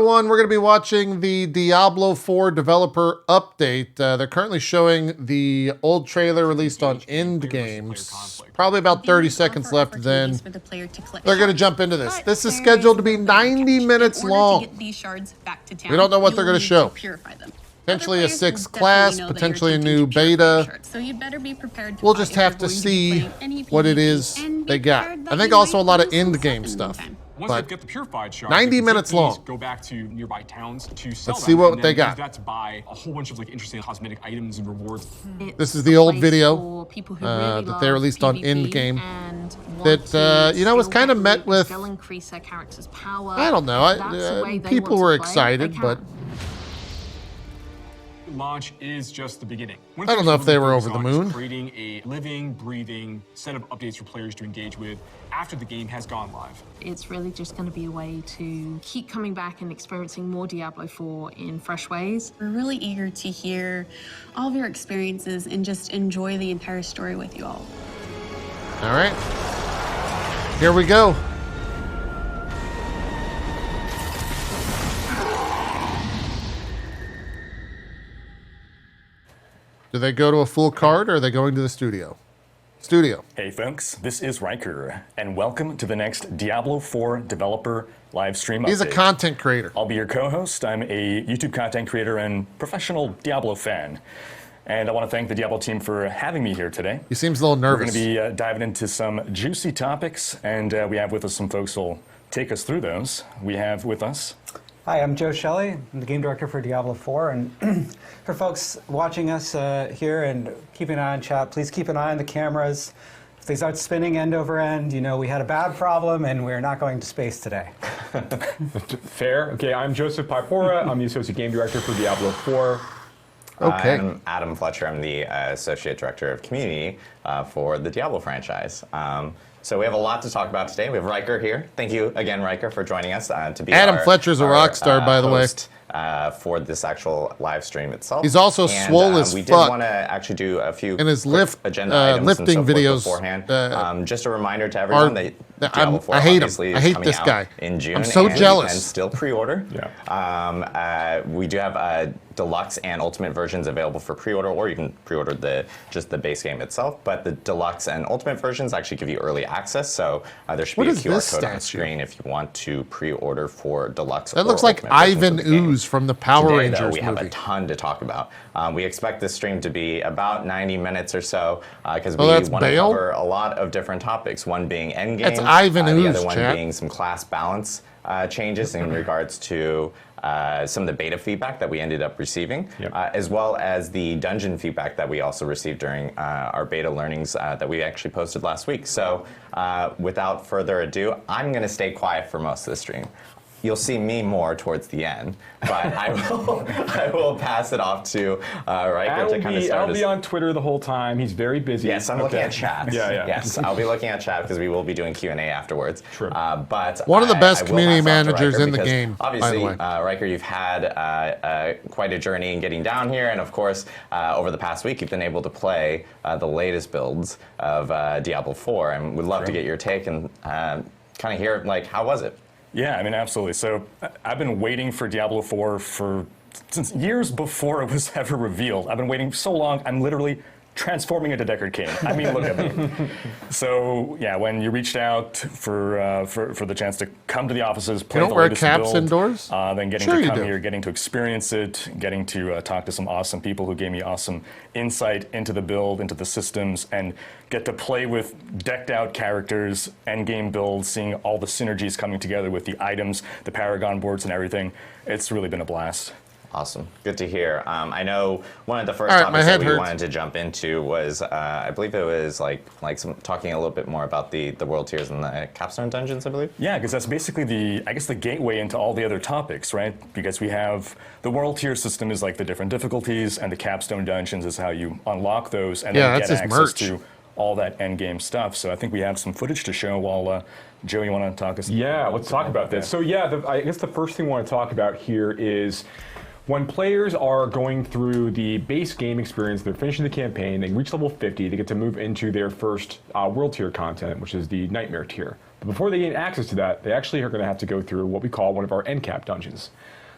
everyone. We're going to be watching the Diablo IV developer update. They're currently showing the old trailer released on End Games. Probably about 30 seconds left, then they're going to jump into this. This is scheduled to be 90 minutes long. We don't know what they're going to show. Potentially a 6th class, potentially a new beta. We'll just have to see what it is they got. I think also a lot of end game stuff. Once they get the purified shards, 90 minutes long. Go back to nearby towns to sell Let's see what they got. That to buy a whole bunch of like interesting cosmetic items and rewards. This is the old video that they released on End Game. That you know was kind of met with. I don't know. People were excited, but. Launch is just the beginning. I don't know if they were over the moon. Creating a living, breathing set of updates for players to engage with after the game has gone live. It's really just going to be a way to keep coming back and experiencing more Diablo IV in fresh ways. We're really eager to hear all of your experiences and just enjoy the entire story with you all. All right. Here we go. Do they go to a full card, or are they going to the studio? Hey folks, this is Riker, and welcome to the next Diablo IV developer live stream update. He's a content creator. I'll be your co-host. I'm a YouTube content creator and professional Diablo fan. And I want to thank the Diablo team for having me here today. He seems a little nervous. We're going to be diving into some juicy topics, and we have with us some folks who will take us through those. We have with us... Hi, I'm Joe Shelley. I'm the game director for Diablo IV, and for folks watching us here and keeping an eye on chat, please keep an eye on the cameras. If they start spinning end over end, you know we had a bad problem and we're not going to space today. Fair. Okay, I'm Joseph Pipora. I'm the associate game director for Diablo IV. Okay. I'm Adam Fletcher. I'm the associate director of community for the Diablo franchise. So we have a lot to talk about today. We have Riker here. Thank you again, Riker, for joining us to be Adam Fletcher's a rock star, by the way. For this actual live stream itself. He's also swole as fuck. We did want to actually do a few in his agenda items lifting and so videos beforehand. Just a reminder to everyone that Diablo 4 I hate obviously him. I is hate coming this out guy. in June. I'm so and jealous. You can still pre-order. Yeah. We do have deluxe and ultimate versions available for pre-order, or you can pre-order just the base game itself. But the deluxe and ultimate versions actually give you early access. So there should be a QR code on the screen if you want to pre-order for deluxe. That looks like Ivan Ooze from the Power Rangers movie. We have a ton to talk about. We expect this stream to be about 90 minutes or so because we want to cover a lot of different topics. One being endgame, that's Ivan Ooze, the other one being some class balance changes in regards to some of the beta feedback that we ended up receiving, as well as the dungeon feedback that we also received during our beta learnings that we actually posted last week. So without further ado, I'm going to stay quiet for most of the stream. You'll see me more towards the end, but I will pass it off to Riker to kind of start. I'll be on Twitter the whole time. He's very busy. Yes, I'm looking at chat. Yeah. Yes, I'll be looking at chat because we will be doing Q&A afterwards. True. But one of the best community managers in the game, obviously, by the way. Riker, you've had quite a journey in getting down here, and of course, over the past week, you've been able to play the latest builds of Diablo IV, and we'd love to get your take and kind of hear, like, how was it? Yeah, I mean, absolutely. So I've been waiting for Diablo IV since years before it was ever revealed. I've been waiting so long, I'm literally transforming into Deckard Cain. I mean, look at me. So yeah, when you reached out for the chance to come to the offices, play the latest build, caps indoors? Then getting to come here, getting to experience it, getting to talk to some awesome people who gave me awesome insight into the build, into the systems, and get to play with decked out characters, endgame builds, seeing all the synergies coming together with the items, the Paragon boards and everything. It's really been a blast. Awesome. Good to hear. I know one of the first topics that we wanted to jump into was, I believe it was talking a little bit more about the world tiers and the Capstone dungeons, I believe. Yeah, because that's basically the gateway into all the other topics, right? Because we have the world tier system is like the different difficulties, and the Capstone dungeons is how you unlock those and then get access to all that end game stuff. So I think we have some footage to show while Joe, you want to talk us? Yeah, let's talk about this. So yeah, I guess the first thing we want to talk about here is when players are going through the base game experience, they're finishing the campaign, they reach level 50, they get to move into their first world tier content, which is the Nightmare tier. But before they gain access to that, they actually are going to have to go through what we call one of our end cap dungeons.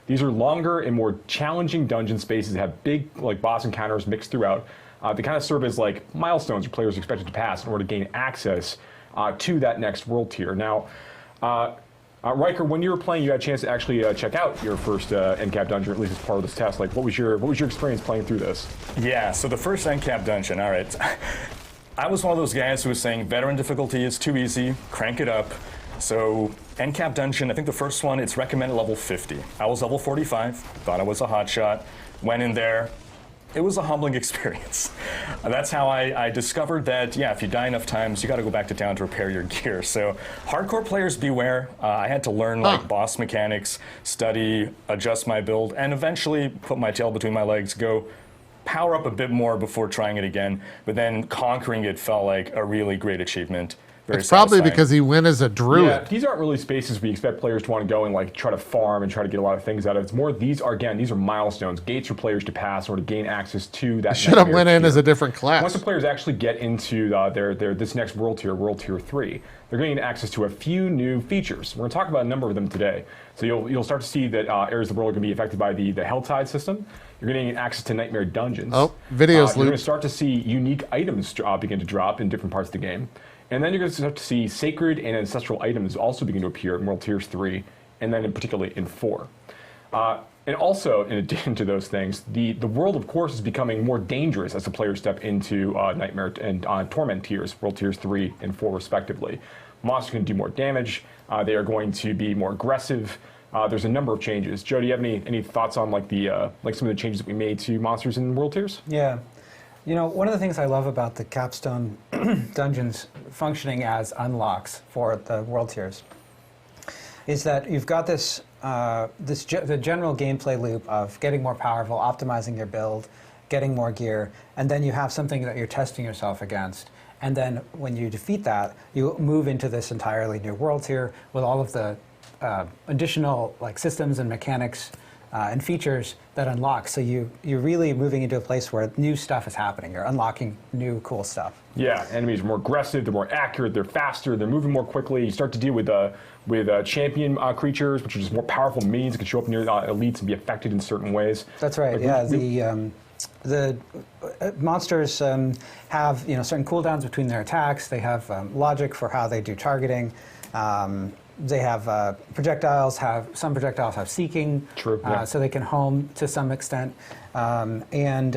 These are longer and more challenging dungeon spaces that have big like boss encounters mixed throughout. They kind of serve as like milestones your players are expected to pass in order to gain access to that next world tier. Now, Riker, when you were playing, you had a chance to actually check out your first end cap dungeon, or at least as part of this test. Like, what was your experience playing through this? Yeah, so the first end cap dungeon, all right. I was one of those guys who was saying veteran difficulty is too easy, crank it up. So end cap dungeon, I think the first one, it's recommended level 50. I was level 45, thought I was a hotshot, went in there. It was a humbling experience. That's how I discovered that, yeah, if you die enough times, you got to go back to town to repair your gear. So hardcore players beware. I had to learn like boss mechanics, study, adjust my build, and eventually put my tail between my legs, go power up a bit more before trying it again. But then conquering it felt like a really great achievement. It's probably because he went as a druid. Yeah, these aren't really spaces we expect players to want to go and like try to farm and try to get a lot of things out of. It's more these are milestones, gates for players to pass or to gain access to that. Should have went in as a different class. Once the players actually get into their this next world tier 3, they're getting access to a few new features. We're going to talk about a number of them today. So you'll start to see that areas of the world are going to be affected by the Helltide system. You're going to get access to Nightmare Dungeons. Oh, videos. You're going to start to see unique items begin to drop in different parts of the game. And then you're going to start to see sacred and ancestral items also begin to appear in World Tiers 3, and then particularly in 4. And also, in addition to those things, the world, of course, is becoming more dangerous as the players step into Nightmare and Torment tiers, World Tiers 3 and 4 respectively. Monsters can do more damage. They are going to be more aggressive. There's a number of changes. Joe, do you have any thoughts on like some of the changes that we made to monsters in World Tiers? Yeah. You know, one of the things I love about the Capstone dungeons functioning as unlocks for the world tiers is that you've got this, the general gameplay loop of getting more powerful, optimizing your build, getting more gear, and then you have something that you're testing yourself against. And then when you defeat that, you move into this entirely new world tier with all of the additional like systems and mechanics and features that unlock. So you're really moving into a place where new stuff is happening. You're unlocking new cool stuff. Yeah, enemies are more aggressive, they're more accurate, they're faster, they're moving more quickly. You start to deal with champion creatures, which are just more powerful minions that can show up in your elites and be affected in certain ways. That's right. The monsters have certain cooldowns between their attacks. They have logic for how they do targeting. They have projectiles. Some projectiles have seeking, True, yeah. So they can home to some extent, and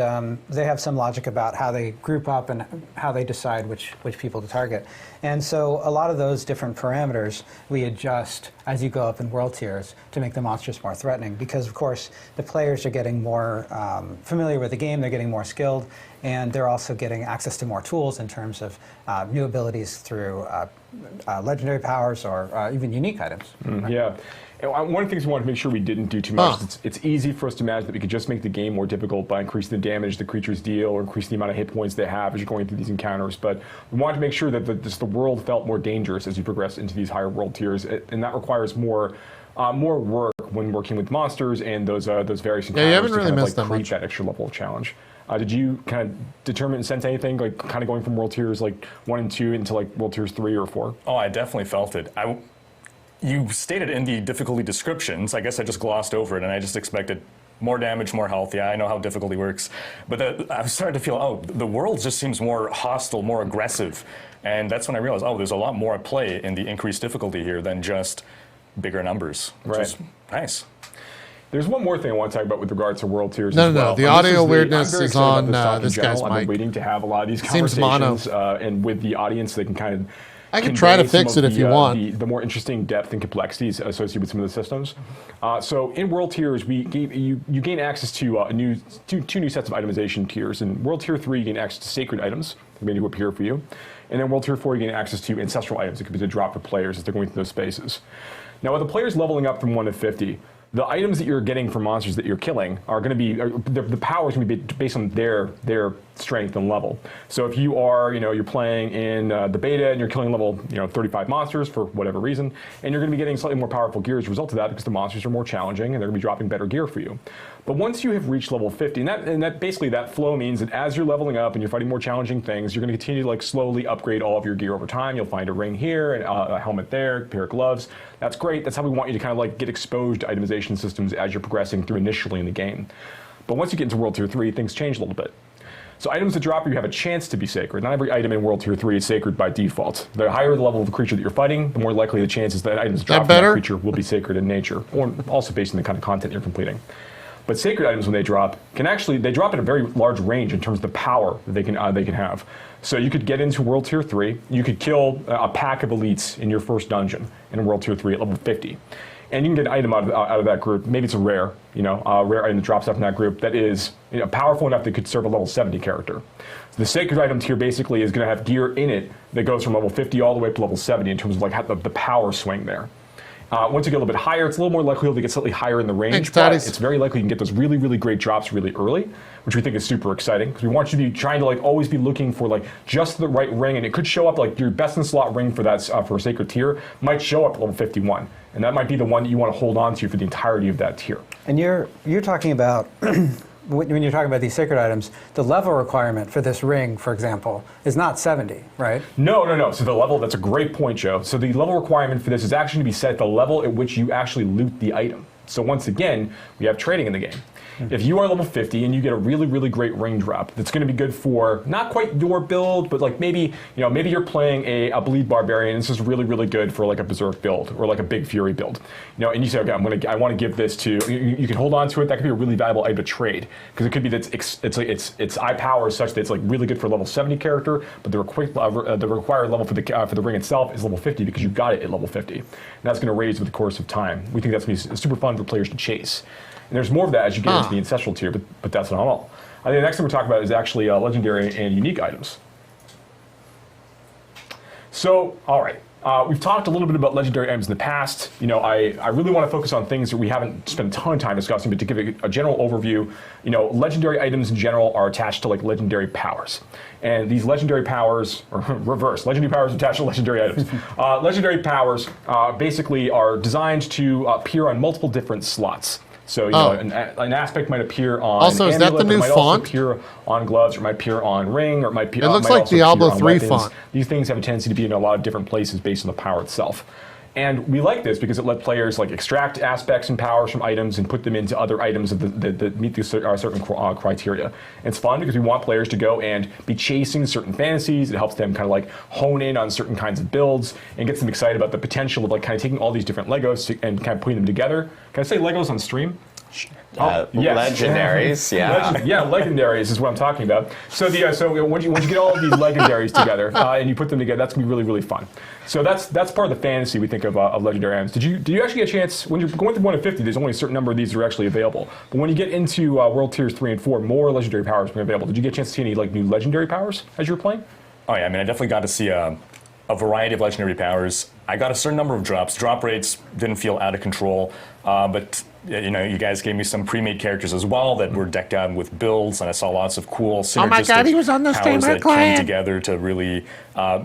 they have some logic about how they group up and how they decide which people to target. And so a lot of those different parameters we adjust as you go up in world tiers to make the monsters more threatening. Because of course the players are getting more familiar with the game. They're getting more skilled, and they're also getting access to more tools in terms of new abilities through legendary powers or even unique items. Yeah. And one of the things we wanted to make sure we didn't do too much, it's easy for us to imagine that we could just make the game more difficult by increasing the damage the creatures deal or increasing the amount of hit points they have as you're going through these encounters. But we wanted to make sure that the world felt more dangerous as you progress into these higher world tiers, and that requires more work when working with monsters and those various encounters. Yeah, you haven't really to missed that create much. that extra level of challenge. Did you kind of determine and sense anything, like kind of going from world tiers like 1 and 2 into like world tiers 3 or 4? Oh, I definitely felt it. You stated in the difficulty descriptions, I guess I just glossed over it and I just expected more damage, more health. Yeah, I know how difficulty works. But I was starting to feel, oh, the world just seems more hostile, more aggressive. And that's when I realized, oh, there's a lot more at play in the increased difficulty here than just bigger numbers, which is nice. There's one more thing I want to talk about with regards to world tiers No, as well. the audio weirdness is on this guy's I've mic. been waiting to have a lot of these Seems mono. conversations and with the audience they can kind of I can try to fix it if you want. The more interesting depth and complexities associated with some of the systems. So in world tiers, you gain access to two new sets of itemization tiers. In world tier 3, you gain access to sacred items that may appear for you. And then world tier 4, you gain access to ancestral items that could be drop for players as they're going through those spaces. Now with the players leveling up from 1 to 50, the items that you're getting from monsters that you're killing are going to be, the power is going to be based on their strength and level. So if you are, you're playing in the beta and you're killing level, 35 monsters for whatever reason, and you're going to be getting slightly more powerful gear as a result of that because the monsters are more challenging and they're going to be dropping better gear for you. But once you have reached level 50, and that basically that flow means that as you're leveling up and you're fighting more challenging things, you're going to continue to like slowly upgrade all of your gear over time. You'll find a ring here, and a helmet there, a pair of gloves. That's great. That's how we want you to kind of like get exposed to itemization systems as you're progressing through initially in the game. But once you get into World Tier 3, things change a little bit. So items that drop you have a chance to be sacred. Not every item in World Tier 3 is sacred by default. The higher the level of the creature that you're fighting, the more likely the chances that items drop from that creature will be sacred in nature, or also based on the kind of content you're completing. But sacred items, when they drop, they drop at a very large range in terms of the power that they can have. So you could get into World Tier 3, you could kill a pack of elites in your first dungeon in World Tier 3 at level 50. And you can get an item out of that group. Maybe it's a rare item that drops out from that group that is powerful enough that could serve a level 70 character. So the sacred item tier basically is going to have gear in it that goes from level 50 all the way up to level 70 in terms of like the power swing there. Once you get a little bit higher, it's a little more likely to get slightly higher in the range, but it's very likely you can get those really, really great drops really early, which we think is super exciting, because we want you to be trying to like always be looking for like just the right ring, and it could show up like your best in slot ring for that for a sacred tier might show up at level 51, and that might be the one that you want to hold on to for the entirety of that tier. And you're talking about when you're talking about these sacred items, the level requirement for this ring, for example, is not 70, right? No. So the level, that's a great point, Joe. So the level requirement for this is actually to be set at the level at which you actually loot the item. So once again, we have trading in the game. If you are level 50 and you get a really, really great ring drop, that's going to be good for not quite your build, but like maybe you're playing a bleed barbarian, and this is really, really good for like a berserk build or like a big fury build. And you say, okay, I want to give this to you can hold on to it. That could be a really valuable item to trade, because it could be that its eye power is such that it's like really good for a level 70 character, but the required level for the ring itself is level 50 because you got it at level 50, and that's going to raise with the course of time. We think that's going to be super fun for players to chase. And there's more of that as you get into the ancestral tier, but that's not all. I think the next thing we're talking about is actually legendary and unique items. So, all right. We've talked a little bit about legendary items in the past. I really want to focus on things that we haven't spent a ton of time discussing, but to give a general overview, legendary items in general are attached to like legendary powers. And these legendary powers, or reverse, legendary powers attached to legendary items. Legendary powers basically are designed to appear on multiple different slots. So an aspect might appear on also, is that the new font? Also appear on gloves, or it might appear on ring, or it might appear. It looks like Diablo 3 font. These things have a tendency to be in a lot of different places based on the power itself. And we like this because it let players like extract aspects and powers from items and put them into other items that meet the certain criteria. It's fun because we want players to go and be chasing certain fantasies. It helps them kind of like hone in on certain kinds of builds and gets them excited about the potential of like kind of taking all these different Legos and kind of putting them together. Can I say Legos on stream? Yes. Legendaries, yeah. Legendaries is what I'm talking about. So once you get all of these legendaries together and you put them together, that's gonna be really, really fun. So that's part of the fantasy we think of legendary items. Did you actually get a chance when you're going through 1 to 50? There's only a certain number of these that are actually available. But when you get into World Tiers 3 and 4, more legendary powers are available. Did you get a chance to see any like new legendary powers as you were playing? Oh yeah, I mean I definitely got to see a variety of legendary powers. I got a certain number of drops. Drop rates didn't feel out of control, but you guys gave me some pre-made characters as well that were decked out with builds, and I saw lots of cool synergistic oh my God, he was on the powers that clan. came together to really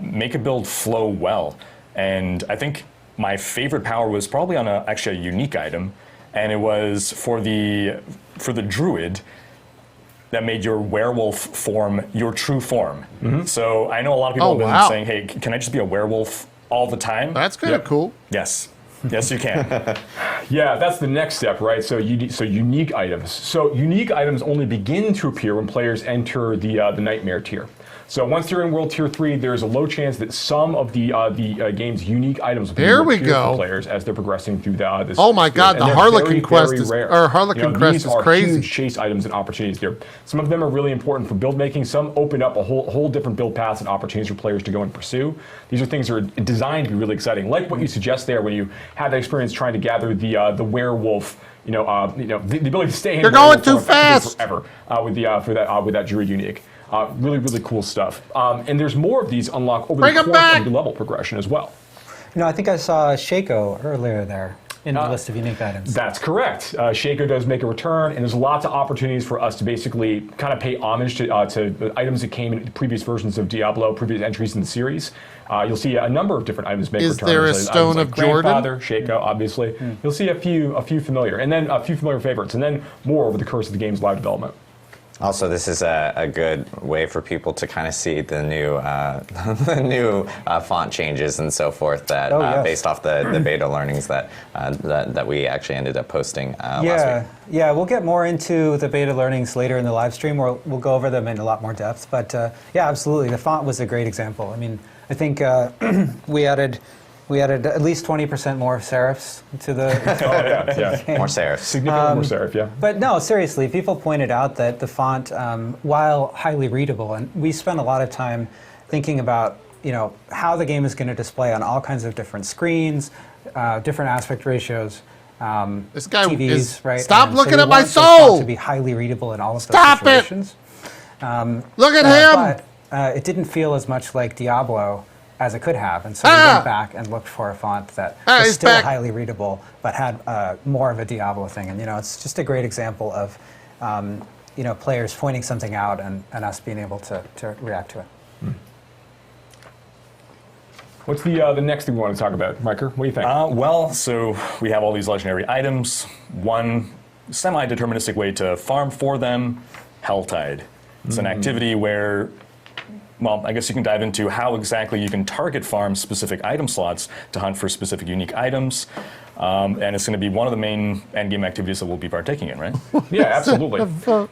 make a build flow well. And I think my favorite power was probably on actually a unique item, and it was for the druid that made your werewolf form your true form. So I know a lot of people have been saying, hey, can I just be a werewolf all the time? That's kind of cool. Yes. Yes, you can. Yeah, that's the next step, right? So unique items. So unique items only begin to appear when players enter the Nightmare tier. So once you're in World Tier 3, there's a low chance that some of the game's unique items will be for players as they're progressing through this. Oh my God, the Harlequin quest is rare. or Harlequin crest is crazy. Huge chase items and opportunities there. Some of them are really important for build making. Some open up a whole different build paths and opportunities for players to go and pursue. These are things that are designed to be really exciting, like what you suggest there when you had that experience trying to gather the werewolf. The ability to stay in. You're going too fast. Forever with that druid unique. Really, really cool stuff. And there's more of these unlock over the course of the level progression as well. I think I saw Shaco earlier there. in the list of unique items. That's correct. Shaco does make a return, and there's lots of opportunities for us to basically kind of pay homage to the items that came in previous versions of Diablo, previous entries in the series. You'll see a number of different items make returns. Is there a Stone of Jordan? Grandfather, Shaco, obviously. You'll see a few familiar, and then a few familiar favorites, and then more over the course of the game's live development. Also, this is a good way for people to kind of see the new the new font changes and so forth that based off the beta learnings that we actually ended up posting last week. Yeah, we'll get more into the beta learnings later in the live stream. We'll go over them in a lot more depth. But yeah, absolutely, the font was a great example. I mean, I think we added at least 20% more serifs to the more serifs. Significantly more serif, yeah. But no, seriously, people pointed out that the font, while highly readable, and we spent a lot of time thinking about how the game is going to display on all kinds of different screens, different aspect ratios. This guy TVs, is right? Stop And looking so at my the font soul. to be highly readable in all of those Stop it. situations. Look at him. But it didn't feel as much like Diablo as it could have, and so we went back and looked for a font that was still highly readable, but had more of a Diablo thing. And it's just a great example of players pointing something out and us being able to react to it. What's the next thing we want to talk about, Riker? What do you think? Well, so we have all these legendary items. One semi-deterministic way to farm for them, Helltide. It's an activity where, well, I guess you can dive into how exactly you can target farm specific item slots to hunt for specific unique items. And it's going to be one of the main endgame activities that we'll be partaking in, right? Yeah, absolutely.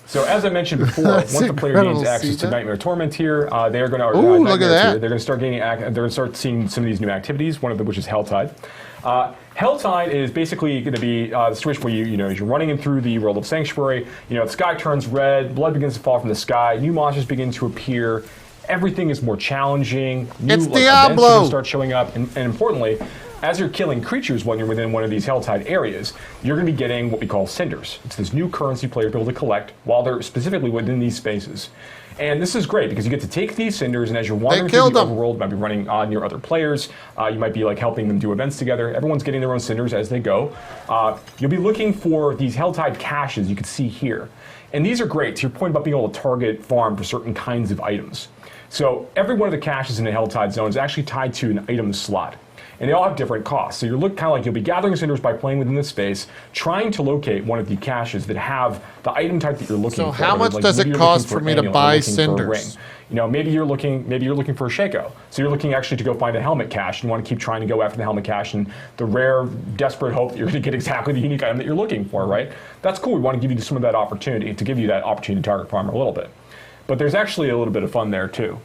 So as I mentioned before, once the player gains access to Nightmare Torment here, they are going to look at that. They're going to start gaining. They're going to start seeing some of these new activities. One of them, which is Helltide. Helltide is basically going to be the situation where as you're running in through the world of Sanctuary, the sky turns red, blood begins to fall from the sky, new monsters begin to appear. Everything is more challenging. New It's events Diablo. are going to start showing up, and importantly, as you're killing creatures when you're within one of these Helltide areas, you're going to be getting what we call cinders. It's this new currency players are able to collect while they're specifically within these spaces. And this is great because you get to take these cinders, and as you're wandering through the overworld, you might be running on your other players. You might be helping them do events together. Everyone's getting their own cinders as they go. You'll be looking for these Helltide caches you can see here. And these are great to your point about being able to target farm for certain kinds of items. So every one of the caches in the Helltide zone is actually tied to an item slot. And they all have different costs. So you'll be gathering cinders by playing within this space, trying to locate one of the caches that have the item type that you're looking for. So how much does it cost for me to buy cinders? Maybe you're looking for a Shaco. So you're looking actually to go find a helmet cache, and you want to keep trying to go after the helmet cache, and the rare, desperate hope that you're going to get exactly the unique item that you're looking for, right? That's cool. We want to give you some of that opportunity, to target farmer a little bit. But there's actually a little bit of fun there too.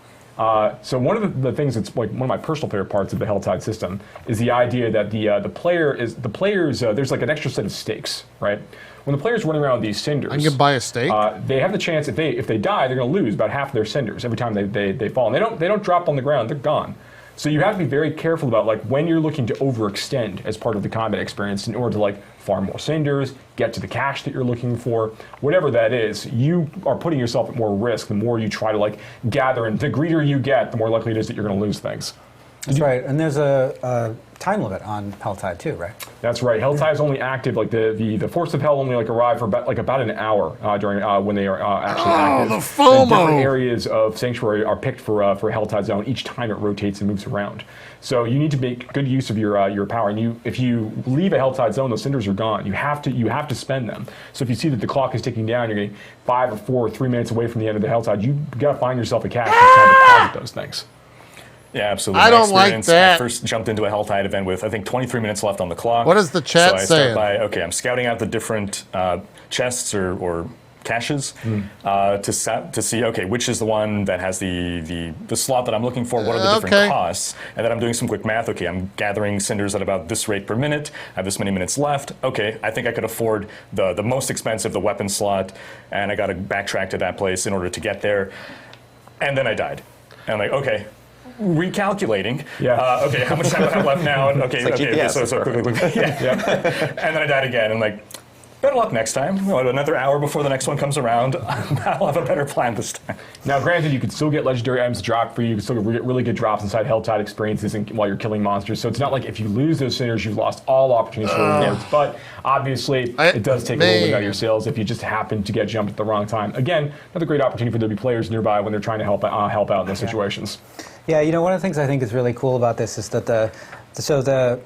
So one of the things that's one of my personal favorite parts of the Helltide system is the idea that the players there's an extra set of stakes, right? When the player's running around with these cinders, I can buy a stake. They have the chance if they die, they're going to lose about half of their cinders every time they fall, and they don't drop on the ground; they're gone. So you have to be very careful about when you're looking to overextend as part of the combat experience in order to farm more cinders, get to the cache that you're looking for, whatever that is. You are putting yourself at more risk the more you try to gather, and the greedier you get, the more likely it is that you're going to lose things. That's right, and there's a time limit on Helltide too, right? That's right. Helltide is only active, the Force of Hell only arrive for about an hour during when they are actually active. The FOMO! And different areas of Sanctuary are picked for Helltide Zone each time it rotates and moves around. So you need to make good use of your power. And if you leave a Helltide Zone, those cinders are gone. You have to spend them. So if you see that the clock is ticking down, you're getting 5 or 4 or 3 minutes away from the end of the Helltide, you got to find yourself a cache that's trying to deposit those things. Yeah, absolutely. I don't like that. I first jumped into a Helltide event with, I think, 23 minutes left on the clock. What does the chat say? So I saying? start by, I'm scouting out the different chests or caches to see, which is the one that has the slot that I'm looking for, what are the different costs, and then I'm doing some quick math. I'm gathering cinders at about this rate per minute, I have this many minutes left. I think I could afford the most expensive, the weapon slot, and I got to backtrack to that place in order to get there. And then I died. And I'm like, recalculating. Yeah. How much time do I have left now? And GPS, so quickly. And then I died again. And Better luck next time. Another hour before the next one comes around. I'll have a better plan this time. Now, granted, you can still get legendary items dropped for you. You can still get really good drops inside Helltide experiences while you're killing monsters. So it's not like if you lose those sinners, you've lost all opportunities for rewards. But obviously, it does take a little bit out of your sales if you just happen to get jumped at the wrong time. Again, another great opportunity for there to be players nearby when they're trying to help out in those situations. Yeah, you know, one of the things I think is really cool about this is that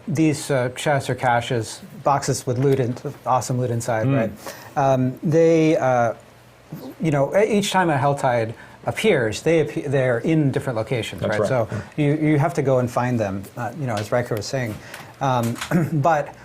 these chests or caches, boxes with loot, awesome loot inside, right? You know, each time a Helltide appears, they're in different locations, That's right? So you have to go and find them, you know, as Riker was saying. But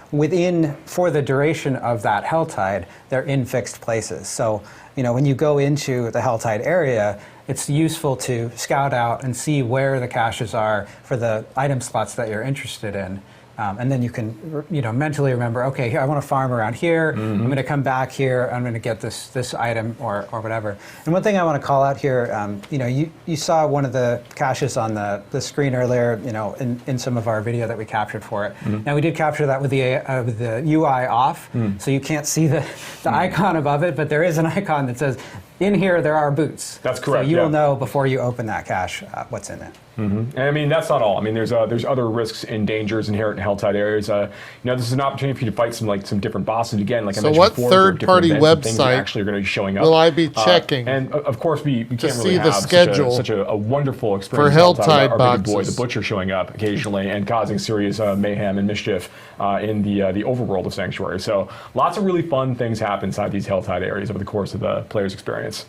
for the duration of that Helltide, they're in fixed places. So, you know, when you go into the Helltide area, it's useful to scout out and see where the caches are for the item slots that you're interested in. And then you can, you know, mentally remember, okay, here I want to farm around here. I'm going to come back here. I'm going to get this item or whatever. And one thing I want to call out here, you know, you saw one of the caches on the screen earlier, you know, in some of our video that we captured for it. Now we did capture that with the UI off, so you can't see the icon above it, but there is an icon that says, in here there are boots. That's correct. So you will know before you open that cache what's in it. And I mean, that's not all. I mean, there's other risks and dangers inherent in Helltide areas. You know, this is an opportunity for you to fight some different bosses. Again, like I mentioned before, what third-party website actually are going to be showing up. will I be checking? And of course, we can't really see the have schedule such a wonderful experience for without Helltide our boxes. big boy, the Butcher, showing up occasionally and causing serious mayhem and mischief in the overworld of Sanctuary. So lots of really fun things happen inside these Helltide areas over the course of the player's experience.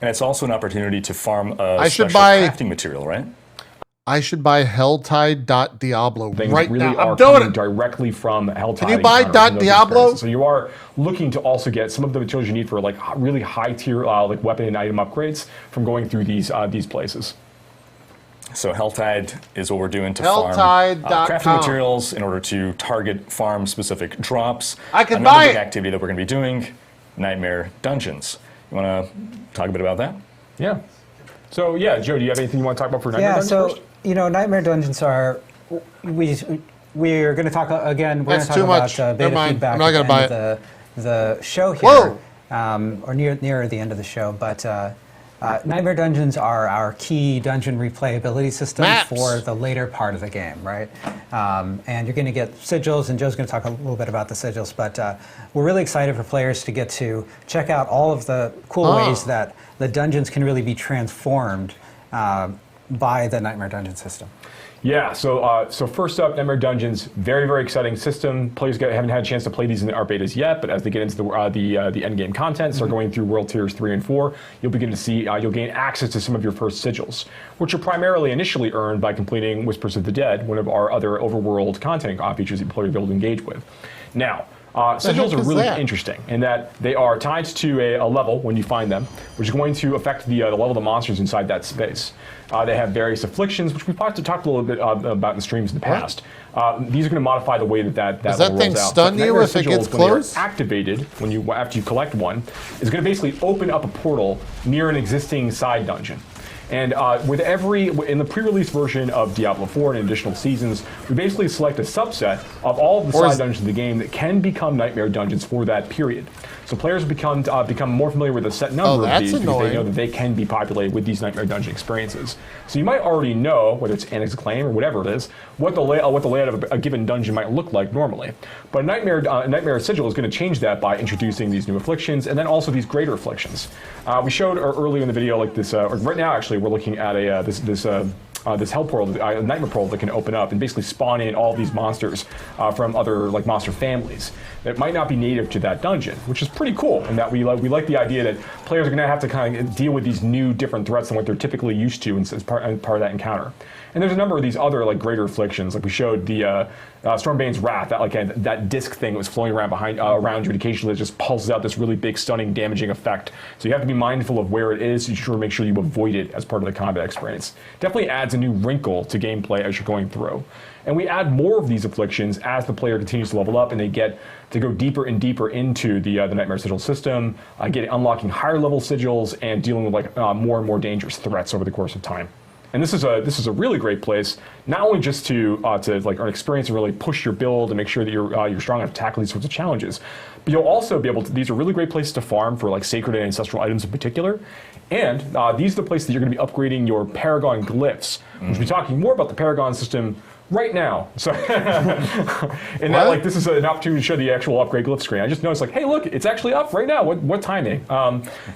And it's also an opportunity to farm should special buy- crafting material, right? I should buy Helltide.Diablo Things right really now. are I'm doing coming it. directly from Helltide. Can you buy encounters and those .Diablo? experiences. So you are looking to also get some of the materials you need for like really high tier like weapon and item upgrades from going through these places. So Helltide is what we're doing to Helltide.com. farm crafting materials in order to target farm-specific drops. I can Another buy big it. activity that we're going to be doing, Nightmare Dungeons. You want to talk a bit about that? Yeah. So yeah, Joe, do you have anything you want to talk about for Nightmare Dungeons first? You know, Nightmare Dungeons are, we're going to talk again, we're going That's to too talk much. about Never beta mind. feedback I'm not gonna at the end of the show here. Whoa! Or near the end of the show, but Nightmare Dungeons are our key dungeon replayability system for the later part of the game, right? And you're going to get sigils, and Joe's going to talk a little bit about the sigils, but we're really excited for players to get to check out all of the cool ways that the dungeons can really be transformed by the Nightmare Dungeon system. Yeah, so first up, Nightmare Dungeons, very, very exciting system. Players haven't had a chance to play these in our betas yet, but as they get into the end game content, start going through World Tiers 3 and 4, you'll begin to see, you'll gain access to some of your first sigils, which are primarily initially earned by completing Whispers of the Dead, one of our other overworld content features that players will be able to engage with. Now, sigils are really interesting in that they are tied to a level when you find them, which is going to affect the level of the monsters inside that space. They have various afflictions, which we've talked a little bit about in the streams in the past. These are going to modify the way that Does that thing stun you if it gets close? Activated after you collect one, is going to basically open up a portal near an existing side dungeon. And in the pre-release version of Diablo IV and additional seasons, we basically select a subset of all of the side dungeons of the game that can become Nightmare Dungeons for that period. So players become more familiar with a set number of these because they know that they can be populated with these Nightmare Dungeon experiences. So you might already know, whether it's Annex Acclaim or whatever it is, what the layout of a given dungeon might look like normally. But Nightmare Sigil is going to change that by introducing these new afflictions and then also these greater afflictions. We showed earlier in the video, like this, right now actually, we're looking at this hell portal, a nightmare portal that can open up and basically spawn in all these monsters from other monster families that might not be native to that dungeon, which is pretty cool. And that we like the idea that players are going to have to kind of deal with these new different threats than what they're typically used to as part of that encounter. And there's a number of these other greater afflictions, like we showed the Stormbane's Wrath, that disc thing that was floating around around you, and occasionally it just pulses out this really big, stunning, damaging effect. So you have to be mindful of where it is. So you should make sure you avoid it as part of the combat experience. Definitely adds a new wrinkle to gameplay as you're going through. And we add more of these afflictions as the player continues to level up and they get to go deeper and deeper into the Nightmare Sigil system, unlocking higher level sigils and dealing with more and more dangerous threats over the course of time. And this is a really great place, not only just to like earn experience and really push your build and make sure that you're strong enough to tackle these sorts of challenges, but you'll also be able to. These are really great places to farm for like sacred and ancestral items in particular, and these are the places that you're going to be upgrading your Paragon glyphs. We'll be talking more about the Paragon system right now. So, and that, like, this is an opportunity to show the actual upgrade glyph screen. I just noticed, like, hey, look, it's actually up right now. What timing?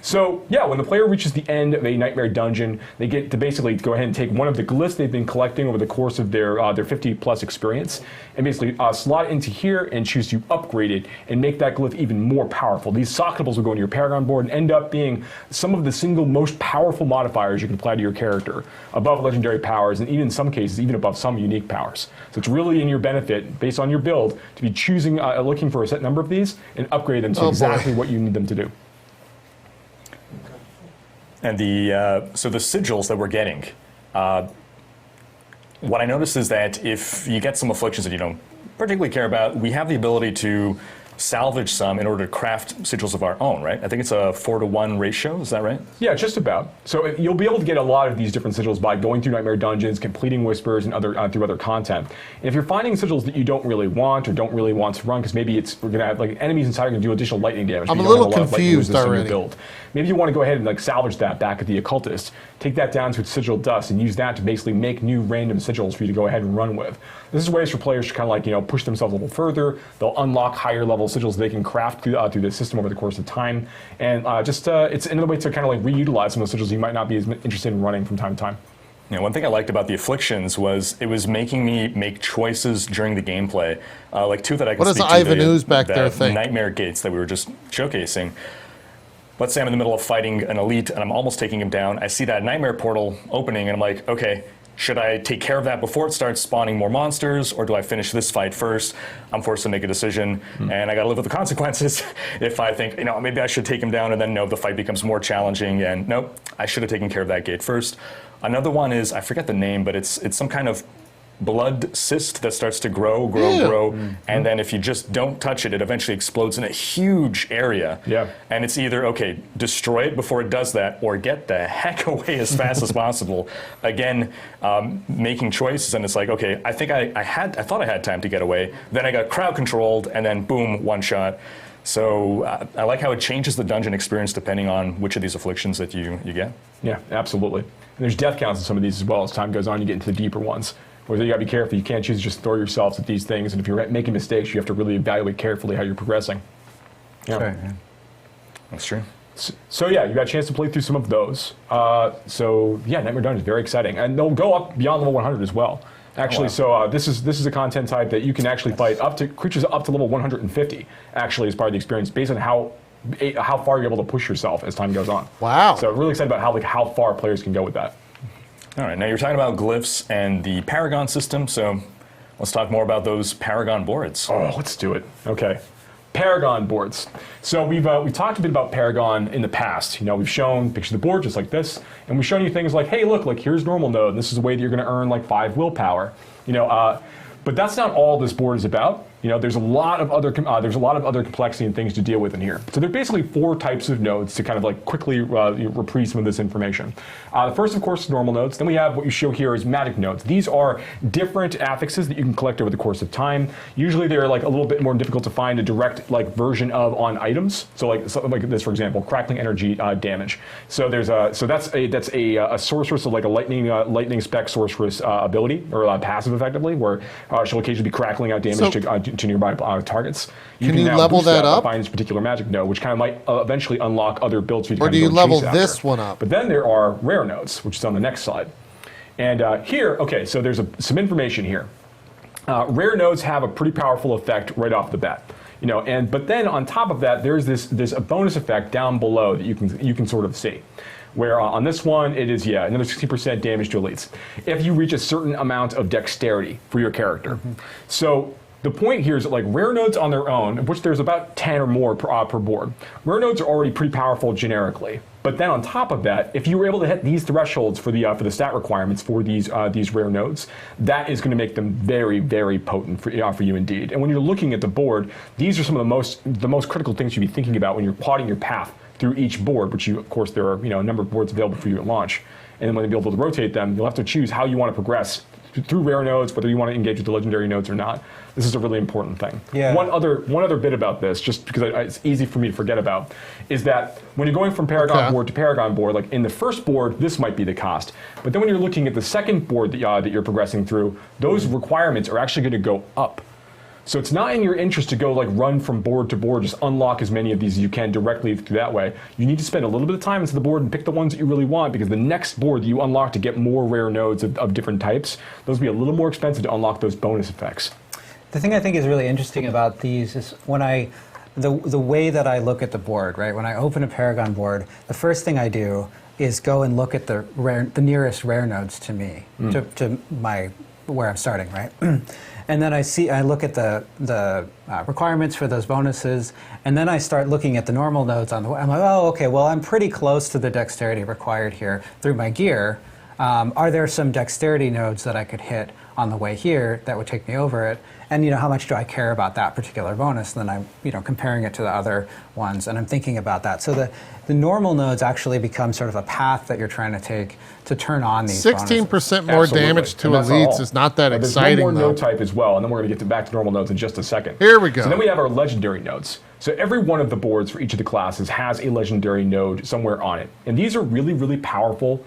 So yeah, when the player reaches the end of a nightmare dungeon, they get to basically go ahead and take one of the glyphs they've been collecting over the course of their 50+ experience, and basically slot it into here and choose to upgrade it and make that glyph even more powerful. These socketables will go into your Paragon board and end up being some of the single most powerful modifiers you can apply to your character, above legendary powers, and even in some cases, even above some unique powers. So it's really in your benefit, based on your build, to be choosing, looking for a set number of these and upgrade them to exactly what you need them to do. And so the sigils that we're getting, what I noticed is that if you get some afflictions that you don't particularly care about, we have the ability to salvage some in order to craft sigils of our own, right? I think it's a 4-to-1 ratio, is that right? Yeah, just about. So you'll be able to get a lot of these different sigils by going through Nightmare Dungeons, completing Whispers, and through other content. And if you're finding sigils that you don't really want or don't really want to run, because maybe we're going to have like enemies inside are going to do additional lightning damage. I'm a little confused already. Build. Maybe you want to go ahead and like salvage that back at the Occultist, take that down to its sigil dust, and use that to basically make new random sigils for you to go ahead and run with. This is ways for players to kind of like, push themselves a little further. They'll unlock higher level sigils they can craft through the system over the course of time, and it's another way to kind of like reutilize some of the sigils you might not be as interested in running from time to time. Yeah, one thing I liked about the afflictions was it was making me make choices during the gameplay, like two that I could speak to. What does Ivan Ooze back there think? Nightmare gates that we were just showcasing. Let's say I'm in the middle of fighting an elite and I'm almost taking him down. I see that nightmare portal opening and I'm like, okay, should I take care of that before it starts spawning more monsters, or do I finish this fight first? I'm forced to make a decision, and I got to live with the consequences. If I think, maybe I should take him down, and then no, the fight becomes more challenging, and nope, I should have taken care of that gate first. Another one is, I forget the name, but it's some kind of blood cyst that starts to grow, and then if you just don't touch it, it eventually explodes in a huge area. Yeah. And it's either, okay, destroy it before it does that, or get the heck away as fast as possible. Again, making choices, and it's like, okay, I think I thought I had time to get away, then I got crowd controlled, and then boom, one shot. So I like how it changes the dungeon experience depending on which of these afflictions that you get. Yeah, absolutely. And there's death counts in some of these as well. As time goes on, you get into the deeper ones. Where you got to be careful. You can't choose to just throw yourselves at these things, and if you're making mistakes, you have to really evaluate carefully how you're progressing. Yeah. Okay. That's true. So yeah, you got a chance to play through some of those. So yeah, Nightmare Dungeon is very exciting, and they'll go up beyond level 100 as well. Actually, so this is a content type that you can actually fight up to creatures up to level 150. Actually, as part of the experience, based on how far you're able to push yourself as time goes on. Wow. So really excited about how far players can go with that. All right, now you're talking about glyphs and the Paragon system, so let's talk more about those Paragon boards. Oh, let's do it. Okay. Paragon boards. So we've talked a bit about Paragon in the past. We've shown pictures of the board just like this, and we've shown you things like, hey, look, like here's normal node, and this is a way that you're going to earn like 5 willpower. But that's not all this board is about. There's a lot of other complexity and things to deal with in here. So there are basically 4 types of nodes to kind of like quickly reprise some of this information. The first, of course, is normal nodes. Then we have what you show here is magic nodes. These are different affixes that you can collect over the course of time. Usually they're like a little bit more difficult to find a direct like version of on items. So like something like this, for example, crackling energy damage. So that's a sorceress of like a lightning spec sorceress ability, or passive effectively, where she'll occasionally be crackling out damage to nearby targets. Can you level that up? Find this particular magic node, which kind of might eventually unlock other builds for you to Or do you level this one up? But then there are rare nodes, which is on the next slide. And here, okay, so there's some information here. Rare nodes have a pretty powerful effect right off the bat. But then on top of that, there's this a bonus effect down below that you can sort of see. Where on this one, it is, another 60% damage to elites if you reach a certain amount of dexterity for your character. So the point here is that like rare nodes on their own, of which there's about 10 or more per board, rare nodes are already pretty powerful generically. But then on top of that, if you were able to hit these thresholds for the stat requirements for these rare nodes, that is going to make them very, very potent for you indeed. And when you're looking at the board, these are some of the most critical things you'd be thinking about when you're plotting your path through each board, which of course there are a number of boards available for you at launch. and then when you'll be able to rotate them, you'll have to choose how you want to progress through rare nodes, whether you want to engage with the legendary nodes or not. This is a really important thing. Yeah. One other bit about this, just because it's easy for me to forget about, is that when you're going from Paragon board to Paragon board, like in the first board, this might be the cost. But then when you're looking at the second board that you're progressing through, those requirements are actually going to go up. So it's not in your interest to go like run from board to board, just unlock as many of these as you can directly through that way. You need to spend a little bit of time into the board and pick the ones that you really want, because the next board that you unlock to get more rare nodes of different types, those will be a little more expensive to unlock those bonus effects. The thing I think is really interesting about these is the way that I look at the board, right? When I open a Paragon board, the first thing I do is go and look at the nearest rare nodes to me, to where I'm starting, right? And then I look at the requirements for those bonuses, and then I start looking at the normal nodes on the way. I'm like, oh, okay, well, I'm pretty close to the dexterity required here through my gear. Are there some dexterity nodes that I could hit on the way here that would take me over it? And how much do I care about that particular bonus? And then I'm comparing it to the other ones, and I'm thinking about that. So the normal nodes actually become sort of a path that you're trying to take to turn on these 16% more damage to elites is not that exciting, there's one more though. node type as well, and then we're going to get back to normal nodes in just a second. Here we go. So then we have our legendary nodes. So every one of the boards for each of the classes has a legendary node somewhere on it. And these are really, really powerful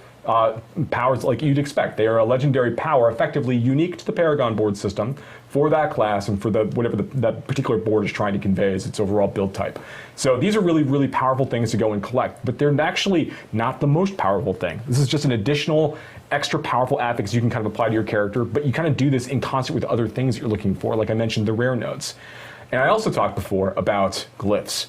powers like you'd expect. They are a legendary power, effectively unique to the Paragon board system for that class and for whatever that particular board is trying to convey as its overall build type. So these are really, really powerful things to go and collect, but they're actually not the most powerful thing. This is just an additional extra powerful affix you can kind of apply to your character, but you kind of do this in concert with other things that you're looking for, like I mentioned, the rare nodes. And I also talked before about glyphs,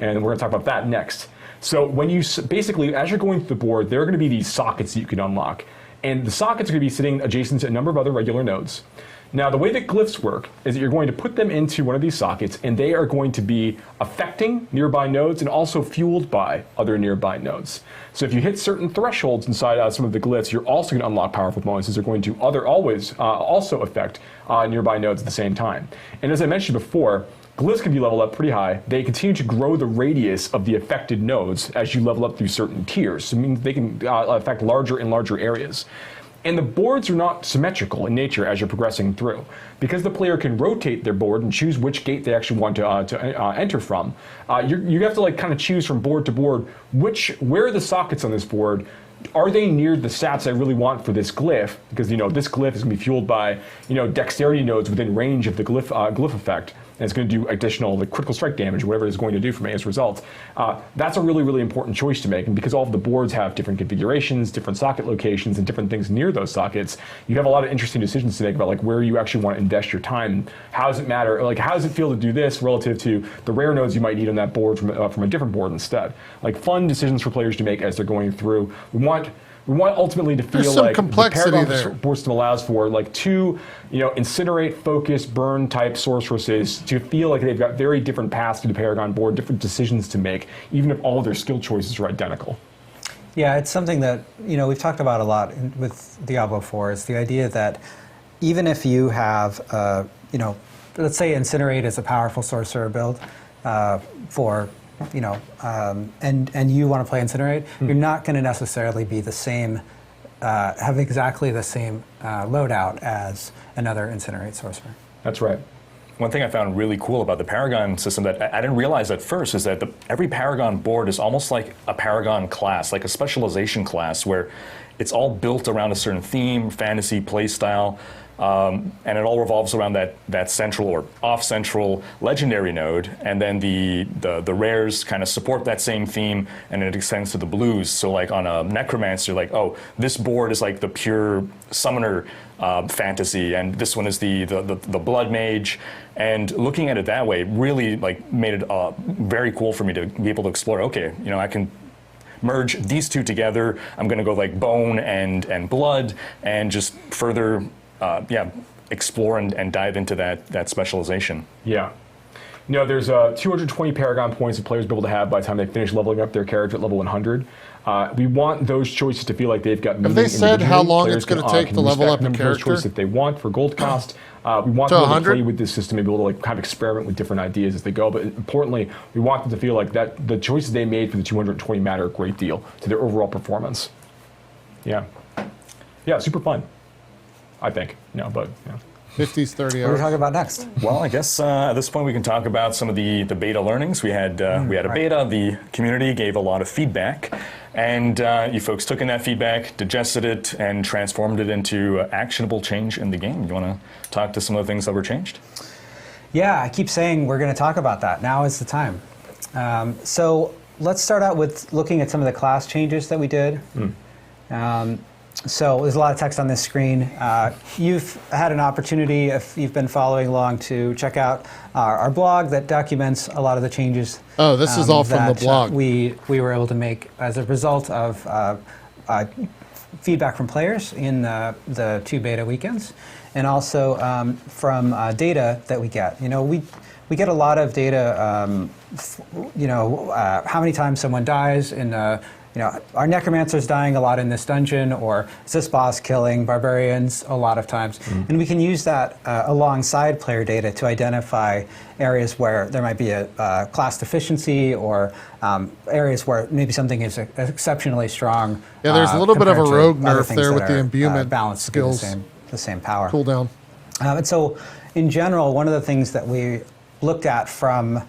and we're going to talk about that next. So when you basically, as you're going through the board, there are going to be these sockets that you can unlock. And the sockets are going to be sitting adjacent to a number of other regular nodes. Now, the way that glyphs work is that you're going to put them into one of these sockets, and they are going to be affecting nearby nodes and also fueled by other nearby nodes. So if you hit certain thresholds inside some of the glyphs, you're also going to unlock powerful bonuses. They're going to always also affect nearby nodes at the same time. And as I mentioned before, glyphs can be leveled up pretty high. They continue to grow the radius of the affected nodes as you level up through certain tiers. So it means they can affect larger and larger areas. And the boards are not symmetrical in nature as you're progressing through. Because the player can rotate their board and choose which gate they actually want to enter from, you have to kind of choose from board to board where are the sockets on this board. Are they near the stats I really want for this glyph? Because this glyph is going to be fueled by dexterity nodes within range of the glyph effect, and it's going to do additional critical strike damage, whatever it's going to do for me as a result. That's a really, really important choice to make, and because all of the boards have different configurations, different socket locations, and different things near those sockets, you have a lot of interesting decisions to make about where you actually want to invest your time. And how does it matter? How does it feel to do this relative to the rare nodes you might need on that board from a different board instead? Fun decisions for players to make as they're going through. We want ultimately to feel like the Paragon board system allows for two, incinerate, focus, burn type sorceresses to feel like they've got very different paths to the Paragon board, different decisions to make, even if all of their skill choices are identical. Yeah, it's something that we've talked about a lot with Diablo IV. Is the idea that even if you have, let's say Incinerate is a powerful sorcerer build for. And you want to play Incinerate, you're not going to necessarily be the same, have exactly the same loadout as another Incinerate sorcerer. That's right. One thing I found really cool about the Paragon system that I didn't realize at first is that every Paragon board is almost like a Paragon class, like a specialization class, where it's all built around a certain theme, fantasy, playstyle. And it all revolves around that central or off-central legendary node, and then the rares kind of support that same theme, and it extends to the blues. So on a necromancer, oh, this board is the pure summoner fantasy, and this one is the blood mage. And looking at it that way really made it very cool for me to be able to explore. Okay, I can merge these two together. I'm going to go bone and blood, and just further. Explore and dive into that specialization. Yeah. There's 220 Paragon points that players will be able to have by the time they finish leveling up their character at level 100. We want those choices to feel like they've got meaning. Have they said how long it's going to take to level up a character? Those choices if they want for gold cost. We want them to play with this system and be able to kind of experiment with different ideas as they go. But importantly, we want them to feel like that the choices they made for the 220 matter a great deal to their overall performance. Yeah. Yeah, super fun, I think. No, but, yeah. 50s, 30 What are we hours. talking about next? Well, I guess at this point we can talk about some of the beta learnings. We had a beta. The community gave a lot of feedback, and you folks took in that feedback, digested it, and transformed it into actionable change in the game. You want to talk to some of the things that were changed? Yeah, I keep saying we're going to talk about that. Now is the time. So let's start out with looking at some of the class changes that we did. So there's a lot of text on this screen. You've had an opportunity, if you've been following along, to check out our blog that documents a lot of the changes. Oh, this is all from the blog. We were able to make as a result of feedback from players in the 2 beta weekends, and also from data that we get. We get a lot of data. How many times someone dies in. Are necromancers dying a lot in this dungeon, or is this boss killing barbarians a lot of times? And we can use that alongside player data to identify areas where there might be a class deficiency, or areas where maybe something is exceptionally strong. Yeah, there's a little bit of a rogue nerf there with the are, imbuement balanced skills. the same power. Cooldown. And so, in general, one of the things that we looked at from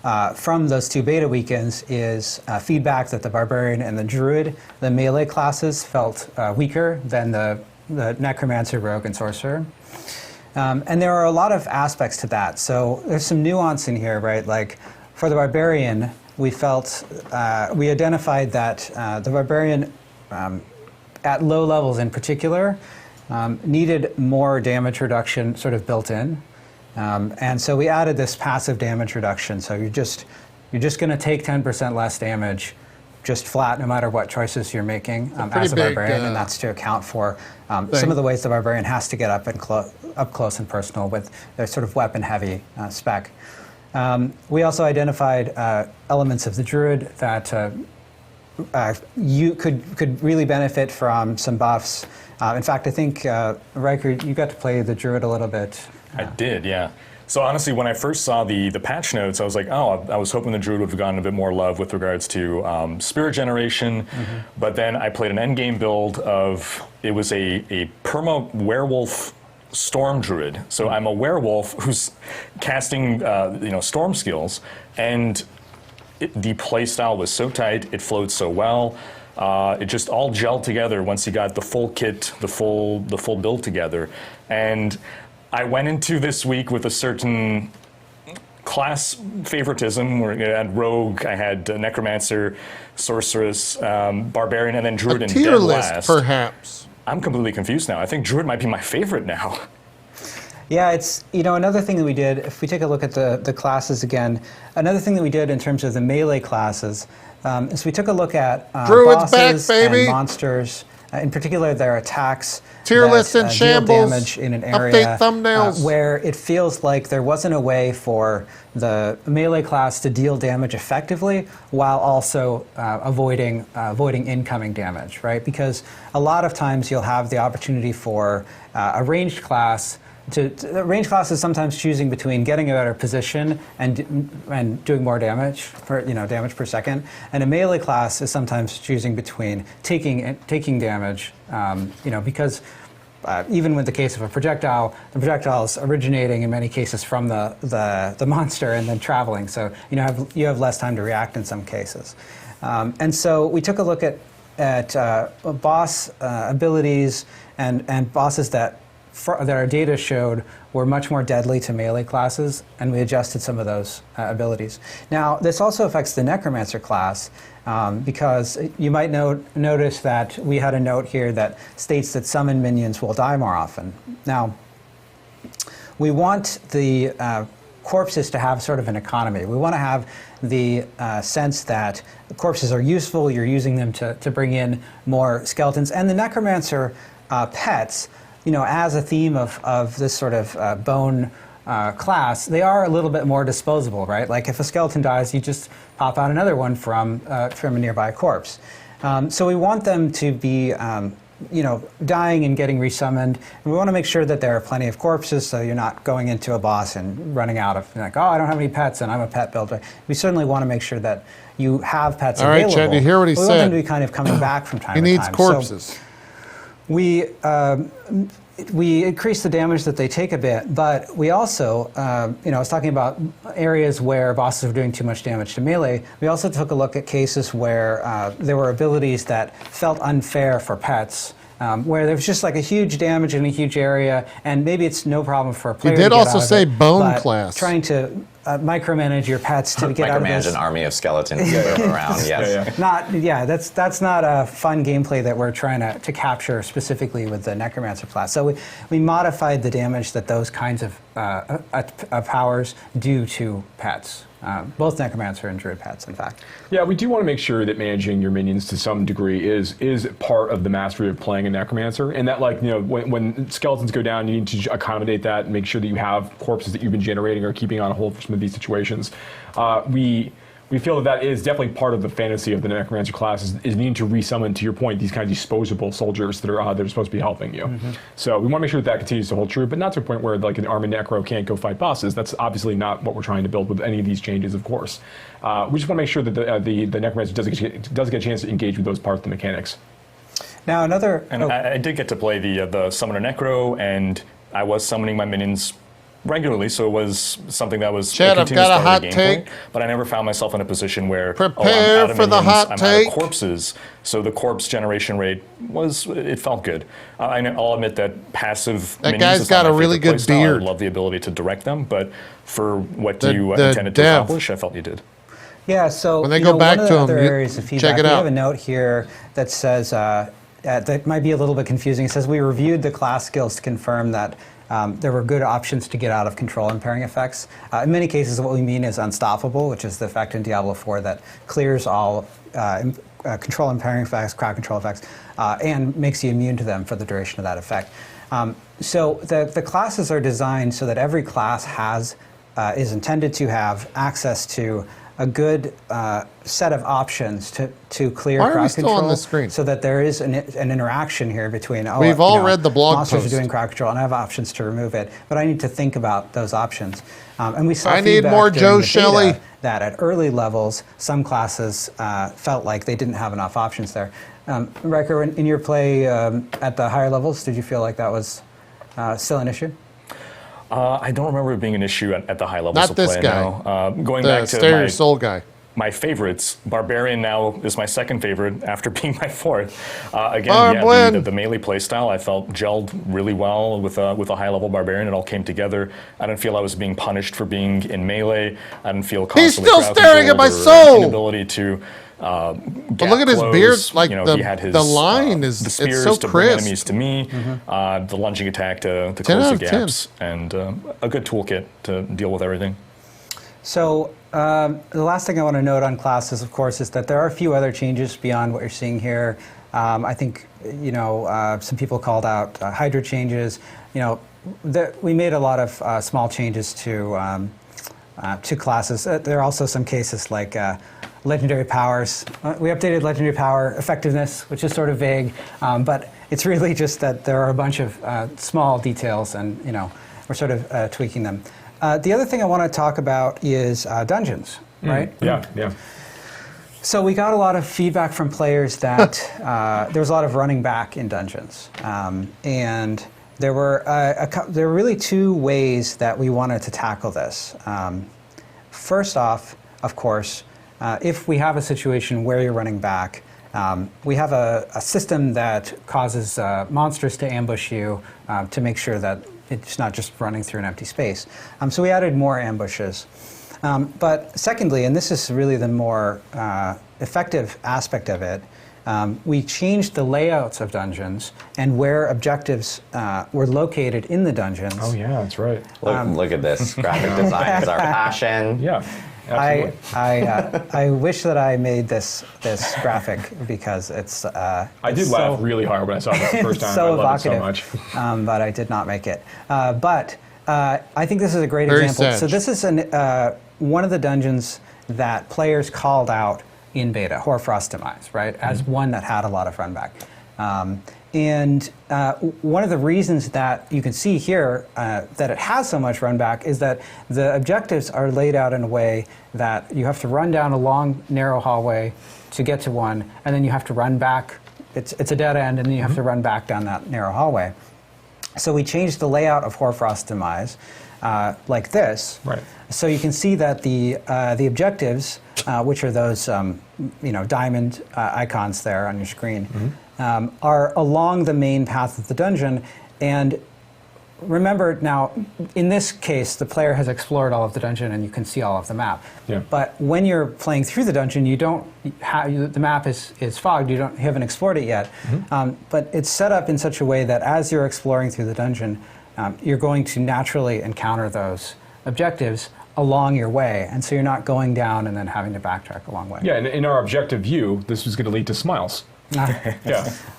those 2 beta weekends is feedback that the Barbarian and the Druid, the melee classes, felt weaker than the Necromancer, Rogue, and Sorcerer. And there are a lot of aspects to that. So there's some nuance in here, right? Like for the Barbarian, we identified that the Barbarian, at low levels in particular, needed more damage reduction sort of built in. And so we added this passive damage reduction. So you're just going to take 10% less damage, just flat, no matter what choices you're making as a Barbarian, and that's to account for some of the ways the Barbarian has to get up close and personal with their sort of weapon-heavy spec. We also identified elements of the Druid that you could really benefit from some buffs. In fact, I think, Riker, you got to play the Druid a little bit. I did, yeah. So honestly, when I first saw the patch notes, I was like, oh, I was hoping the Druid would have gotten a bit more love with regards to spirit generation. But then I played an endgame build of, it was a perma werewolf storm druid. So I'm a werewolf who's casting storm skills, and the playstyle was so tight, it flowed so well. It just all gelled together once you got the full kit, the full build together. And I went into this week with a certain class favoritism, where I had Rogue, I had Necromancer, Sorceress, Barbarian, and then Druid in dead list, last. Perhaps. I'm completely confused now. I think Druid might be my favorite now. Yeah, it's, another thing that we did, if we take a look at the classes again, another thing that we did in terms of the melee classes is we took a look at bosses and monsters, in particular their attacks, tier list in shambles, damage in an area update thumbnails, where it feels like there wasn't a way for the melee class to deal damage effectively while also avoiding incoming damage, right? Because a lot of times you'll have the opportunity for a ranged class. Range class is sometimes choosing between getting a better position and doing more damage, damage per second, and a melee class is sometimes choosing between taking damage, because even with the case of a projectile, the projectile is originating in many cases from the monster and then traveling, so you have less time to react in some cases, and so we took a look at boss abilities and bosses that our data showed were much more deadly to melee classes, and we adjusted some of those abilities. Now, this also affects the Necromancer class, because you might notice that we had a note here that states that summon minions will die more often. Now, we want the corpses to have sort of an economy. We want to have the sense that the corpses are useful, you're using them to bring in more skeletons, and the Necromancer pets, as a theme of this sort of bone class, they are a little bit more disposable, right? Like if a skeleton dies, you just pop out another one from a nearby corpse. So we want them to be, dying and getting resummoned. And we want to make sure that there are plenty of corpses, so you're not going into a boss and running out of, like, oh, I don't have any pets and I'm a pet builder. We certainly want to make sure that you have pets available. All right, Chad, you hear what he said. We want them to be kind of coming back from time to time. He needs corpses. We increase the damage that they take a bit, but we also, I was talking about areas where bosses were doing too much damage to melee. We also took a look at cases where there were abilities that felt unfair for pets. Where there was just like a huge damage in a huge area, and maybe it's no problem for a player to You did get also out of say it, bone but class. trying to micromanage your pets to get out of this. Micromanage an army of skeletons to move around, yes. That's not a fun gameplay that we're trying to capture specifically with the Necromancer class. So we modified the damage that those kinds of powers do to pets. Both Necromancer and Druid pets, in fact. Yeah, we do want to make sure that managing your minions to some degree is part of the mastery of playing a Necromancer, and that, like, when skeletons go down, you need to accommodate that and make sure that you have corpses that you've been generating or keeping on hold for some of these situations. We feel that is definitely part of the fantasy of the Necromancer class is needing to resummon, to your point, these kind of disposable soldiers that are supposed to be helping you. So we want to make sure that continues to hold true, but not to a point where like an armored necro can't go fight bosses. That's obviously not what we're trying to build with any of these changes, of course. We just want to make sure that the Necromancer does get a chance to engage with those parts of the mechanics. Now another... And I did get to play the Summoner Necro, and I was summoning my minions regularly, so it was something that was Chad, a I've continuous got a part of the hot gameplay, take. but I never found myself in a position where Prepare I'm out of for the minions, hot I'm take. out of corpses, so the corpse generation rate it felt good. I'll admit that passive That minions guy's is not got my a really favorite good playstyle. beard. I love the ability to direct them, but for what The you intended to dev. accomplish, I felt you did. Yeah, so When they go back one of to the 'em, other you- areas of check feedback, it we out. have a note here that says, that might be a little bit confusing. It says, we reviewed the class skills to confirm that there were good options to get out of control impairing effects. In many cases, what we mean is unstoppable, which is the effect in Diablo IV that clears all control impairing effects, crowd control effects, and makes you immune to them for the duration of that effect. So the classes are designed so that every class is intended to have access to a good set of options to clear Why are we crowd still control, on the screen? so that there is an interaction here between. We've all read the blog monsters post. are doing crowd control, and I have options to remove it, but I need to think about those options. And we saw I need feedback more during Joe the beta Shelley. that at early levels, some classes felt like they didn't have enough options there. Riker, in your play at the higher levels, did you feel like that was still an issue? I don't remember it being an issue at the high levels Not of this play. guy. No. Going The back Stare Your to Soul guy. my favorites, Barbarian now is my second favorite after being my fourth. Again, Barbarian. the melee playstyle I felt gelled really well with a high-level Barbarian. It all came together. I didn't feel I was being punished for being in melee. I didn't feel constantly still crowd staring at my controlled or soul! inability to But look at his beard, like he had his, the line is, the it's spears so to bring crisp. enemies to me, the lunging attack to 10 close out the of 10. gaps, and a good toolkit to deal with everything. So the last thing I want to note on classes, of course, is that there are a few other changes beyond what you're seeing here. I think some people called out Hydra changes. We made a lot of small changes to classes. There are also some cases like legendary powers. We updated legendary power effectiveness, which is sort of vague, but it's really just that there are a bunch of small details, and we're sort of tweaking them. The other thing I want to talk about is dungeons, right? Yeah. So we got a lot of feedback from players that there was a lot of running back in dungeons, and there were really two ways that we wanted to tackle this. First off, of course, if we have a situation where you're running back, we have a system that causes monsters to ambush you to make sure that it's not just running through an empty space. So we added more ambushes. But secondly, and this is really the more effective aspect of it, we changed the layouts of dungeons and where objectives were located in the dungeons. Oh yeah, that's right. Look at this. Graphic design is our passion. Yeah. Absolutely. I wish that I made this graphic because it's. I did laugh really hard when I saw this the first time. So I loved it so evocative, much. but I did not make it. But I think this is a great Very example. sad. So this is one of the dungeons that players called out in beta, Hoarfrost Demise, right, as one that had a lot of run back. And one of the reasons that you can see here that it has so much run back is that the objectives are laid out in a way that you have to run down a long, narrow hallway to get to one, and then you have to run back it's a dead end, and then you have to run back down that narrow hallway. So we changed the layout of Hoarfrost's Demise like this. Right. So you can see that the objectives, which are those diamond icons there on your screen, are along the main path of the dungeon. And remember now, in this case, the player has explored all of the dungeon and you can see all of the map. Yeah. But when you're playing through the dungeon, you don't have, the map is fogged, you haven't explored it yet. But it's set up in such a way that as you're exploring through the dungeon, you're going to naturally encounter those objectives along your way. And so you're not going down and then having to backtrack a long way. Yeah, and in our objective view, this is going to lead to smiles. Yeah,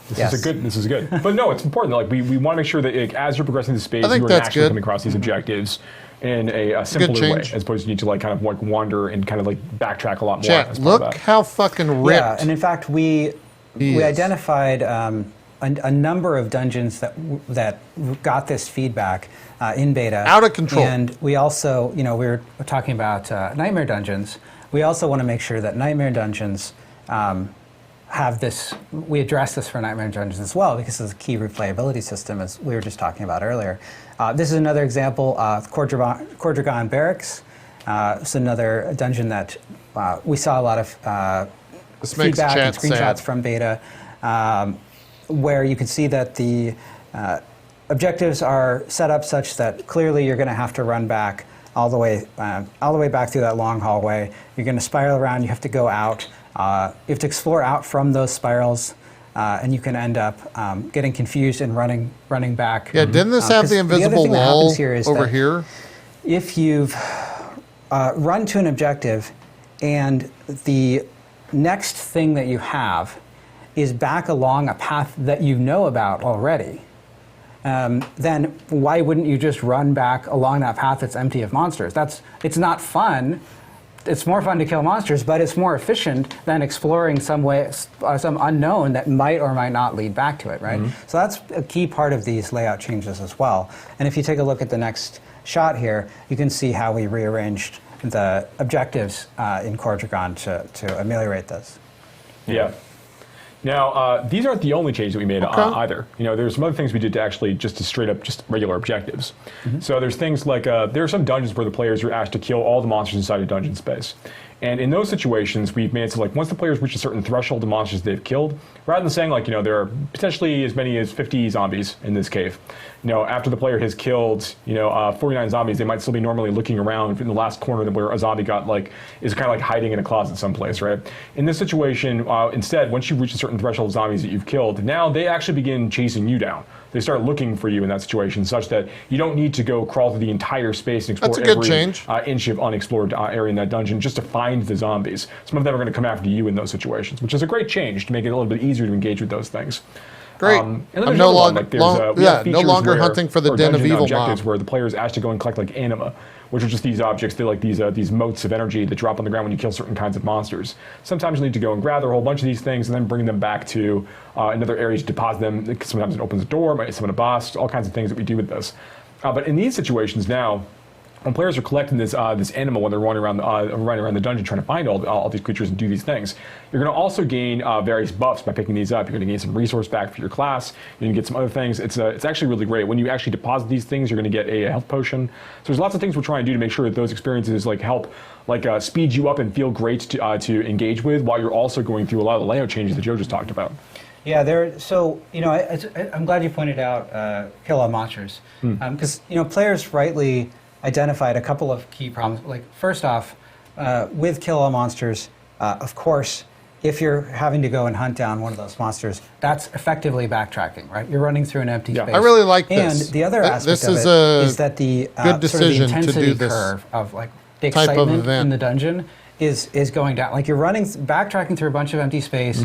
this is good. But no, it's important. Like we want to make sure that as you're progressing the space, you are naturally coming across these objectives in a simpler way, as opposed to need to kind of wander and kind of backtrack a lot more. Chat, look how fucking ripped. Yeah, and in fact, we identified a number of dungeons that got this feedback in beta. Out of control. And we also, we were talking about Nightmare Dungeons. We also want to make sure that Nightmare Dungeons have this, we address this for Nightmare Dungeons as well, because it's a key replayability system, as we were just talking about earlier. This is another example of Cordragon Barracks. It's another dungeon that we saw a lot of feedback and screenshots from beta, where you can see that the objectives are set up such that clearly you're going to have to run back all the way back through that long hallway. You're going to spiral around. You have to go out. You have to explore out from those spirals, and you can end up getting confused and running back. Yeah, didn't this have the invisible wall over here? If you've run to an objective, and the next thing that you have is back along a path that you know about already, then why wouldn't you just run back along that path that's empty of monsters? It's not fun. It's more fun to kill monsters, but it's more efficient than exploring some unknown that might or might not lead back to it, right? So that's a key part of these layout changes as well. And if you take a look at the next shot here, you can see how we rearranged the objectives in Cordragon to ameliorate this. Yeah. Now, these aren't the only changes that we made either. There's some other things we did to actually just straight up regular objectives. So there's things like, there are some dungeons where the players are asked to kill all the monsters inside a dungeon space. And in those situations, we've made it so once the players reach a certain threshold of monsters they've killed, rather than saying there are potentially as many as 50 zombies in this cave, after the player has killed 49 zombies, they might still be normally looking around in the last corner where a zombie is kind of hiding in a closet someplace, right? In this situation, instead, once you reach a certain threshold of zombies that you've killed, now they actually begin chasing you down. They start looking for you in that situation, such that you don't need to go crawl through the entire space and explore every inch of unexplored area in that dungeon just to find the zombies. Some of them are going to come after you in those situations, which is a great change to make it a little bit easier to engage with those things. Great. I'm no longer hunting for the den of evil objectives mob. Where the player is asked to go and collect anima, which are just these objects. They're these motes of energy that drop on the ground when you kill certain kinds of monsters. Sometimes you need to go and gather a whole bunch of these things and then bring them back to another area to deposit them. Sometimes it opens a door, might summon a boss, all kinds of things that we do with this. But in these situations now, when players are collecting this animal when they're running around the dungeon trying to find all these creatures and do these things, you're going to also gain various buffs by picking these up. You're going to gain some resource back for your class. You're going to get some other things. It's actually really great. When you actually deposit these things, you're going to get a health potion. So there's lots of things we're trying to do to make sure that those experiences help speed you up and feel great to engage with, while you're also going through a lot of the layout changes that Joe just talked about. Yeah, I'm glad you pointed out kill all monsters, because players rightly identified a couple of key problems. First off, with kill all monsters, of course, if you're having to go and hunt down one of those monsters, that's effectively backtracking, right? You're running through an empty space. I really like this. And the other aspect of it is that the good decision sort of the to do intensity this curve of the excitement in the dungeon is going down. You're backtracking through a bunch of empty space,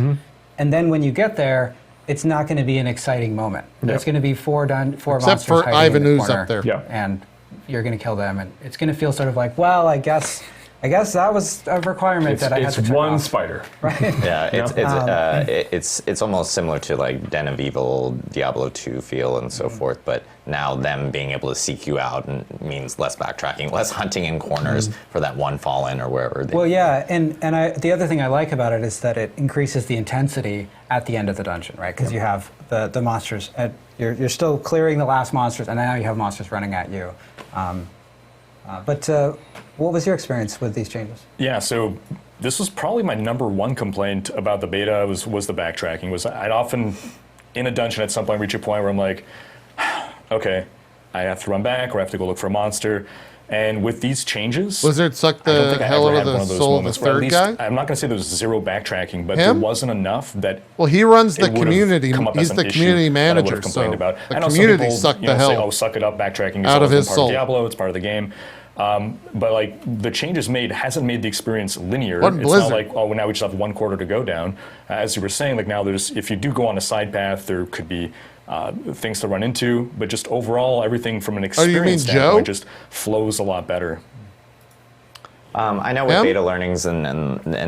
and then when you get there, it's not going to be an exciting moment. There's going to be four monsters except for hiding Ivan in the who's corner, up there. and you're going to kill them, and it's going to feel sort of well, I guess I guess that was a requirement that I had to It's turn one off. spider. Right. Yeah, it's almost similar to like Den of Evil, Diablo 2 feel and so forth, but now them being able to seek you out means less backtracking, less hunting in corners for that one fallen or wherever. Well, yeah, and the other thing I like about it is that it increases the intensity at the end of the dungeon, right? Because you have the monsters, you're still clearing the last monsters, and now you have monsters running at you. But what was your experience with these changes? Yeah, so this was probably my #1 complaint about the beta was the backtracking. I'd often, in a dungeon at some point, reach a point where I'm like, okay, I have to run back or I have to go look for a monster. And with these changes, Lizard sucked I don't the think I hell ever out of had one the of those soul of the moments where at third least, guy? I'm not going to say there was zero backtracking, but Him? there wasn't enough that. Well, he runs the it would've community. come up He's as the an issue community that I would've manager, complained so about. the I know some community people, sucked the say, hell oh, suck it up, backtracking is out of always been his part soul. of Diablo, it's part of the game. But like the changes made hasn't made the experience linear. What It's Blizzard? not like, oh, now we just have one quarter to go down. As you were saying, like now if you do go on a side path, there could be things to run into, but just overall, everything from an you mean experience Joe? standpoint just flows a lot better. I know with Him? beta learnings and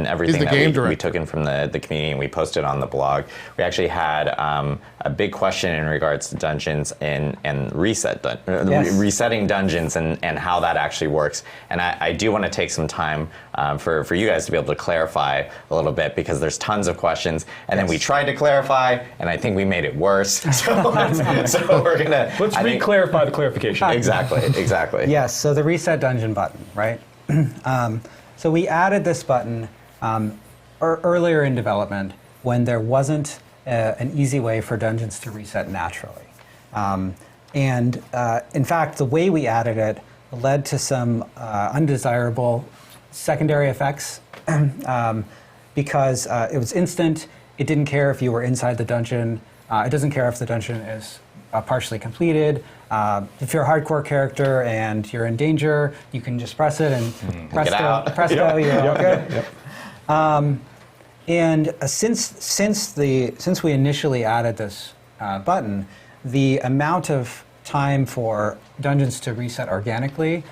everything the that game we director. took in from the community and we posted on the blog, we actually had a big question in regards to dungeons and resetting dungeons and how that actually works. And I do want to take some time for you guys to be able to clarify a little bit, because there's tons of questions. And then we tried to clarify, and I think we made it worse. So we're going to... Let's re-clarify the clarification. Exactly. Yes, so the reset dungeon button, right? So we added this button earlier in development when there wasn't an easy way for dungeons to reset naturally. In fact, the way we added it led to some undesirable secondary effects because it was instant. It didn't care if you were inside the dungeon. It doesn't care if the dungeon is partially completed. If you're a hardcore character and you're in danger, you can just press it and presto, you're all good. And since we initially added this button, the amount of time for dungeons to reset organically,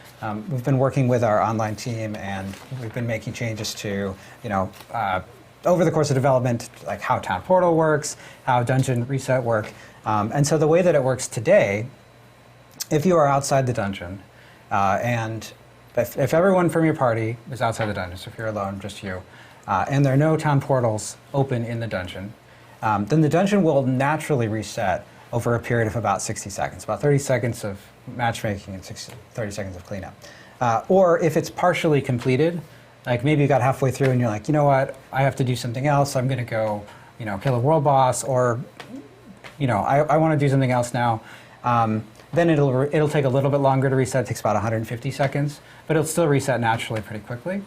we've been working with our online team and we've been making changes to, over the course of development, like how Town Portal works, how dungeon reset work. And so the way that it works today, if you are outside the dungeon, and if everyone from your party is outside the dungeon, so if you're alone, just you, and there are no town portals open in the dungeon, then the dungeon will naturally reset over a period of about 60 seconds, about 30 seconds of matchmaking and 30 seconds of cleanup. Or if it's partially completed, like maybe you got halfway through and you're like, you know what, I have to do something else, I'm going to go, kill a world boss, or I want to do something else now. Then it'll take a little bit longer to reset. It takes about 150 seconds, but it'll still reset naturally pretty quickly.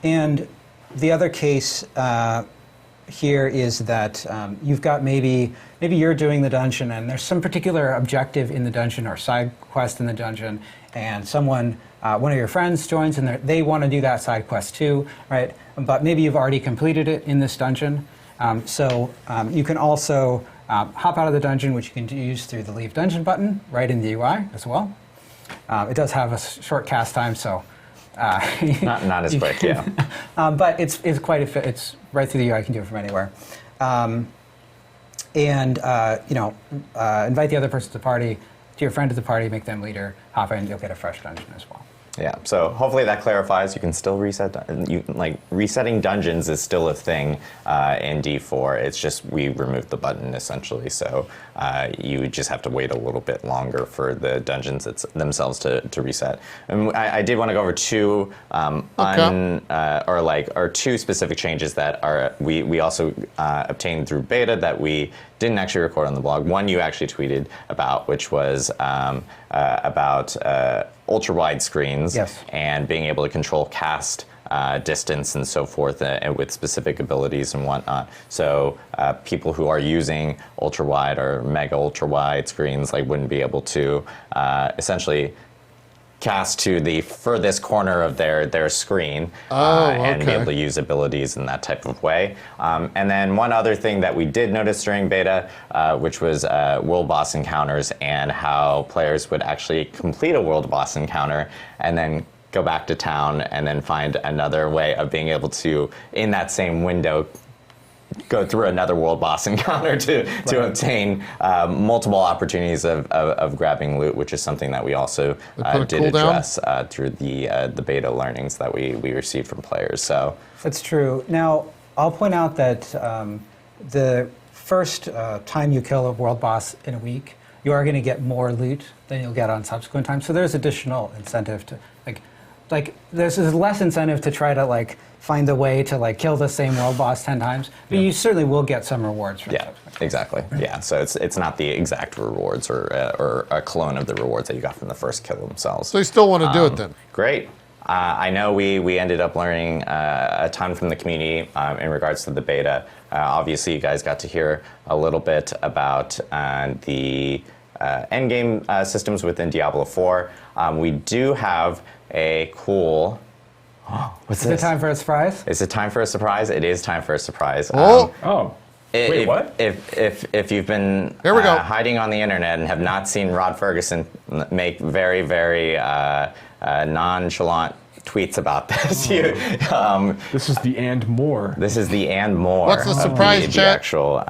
And the other case here is that you've got maybe you're doing the dungeon and there's some particular objective in the dungeon or side quest in the dungeon, and someone, one of your friends joins and they want to do that side quest too, right? But maybe you've already completed it in this dungeon. So you can also hop out of the dungeon, which you can use through the Leave Dungeon button right in the UI as well. It does have a short cast time, so not as quick, yeah. But it's it's right through the UI. You can do it from anywhere. Invite the other person to the party, to your friend to the party, make them leader, hop in, you'll get a fresh dungeon as well. Yeah, so hopefully that clarifies. You can still reset. Resetting dungeons is still a thing in D4. It's just we removed the button essentially, so you just have to wait a little bit longer for the dungeons themselves to reset. And I did want to go over two two specific changes that we also obtained through beta that we didn't actually record on the blog. One you actually tweeted about, which was about ultra-wide screens, yes, and being able to control cast distance and so forth with specific abilities and whatnot. So people who are using ultra-wide or mega ultra-wide screens wouldn't be able to essentially cast to the furthest corner of their screen and be able to use abilities in that type of way. And then one other thing that we did notice during beta, which was world boss encounters and how players would actually complete a world boss encounter and then go back to town, and then find another way of being able to, in that same window, go through another world boss encounter to obtain multiple opportunities of grabbing loot, which is something that we also did address through the beta learnings that we received from players. So that's true. Now, I'll point out that the first time you kill a world boss in a week, you are going to get more loot than you'll get on subsequent times. So there's additional incentive to there's less incentive to try to find a way to kill the same world boss 10 times, but you certainly will get some rewards from yeah, exactly. Yeah, so it's not the exact rewards or a clone of the rewards that you got from the first kill themselves. So you still want to do it then? Great. I know we ended up learning a ton from the community in regards to the beta. Obviously, you guys got to hear a little bit about the endgame systems within Diablo IV. We do have a cool... What's this? Is it time for a surprise? Is it time for a surprise? It is time for a surprise. Wait, what? If you've been hiding on the internet and have not seen Rod Ferguson make very, very nonchalant tweets about this, this is the and more. This is the and more. What's the surprise, the actual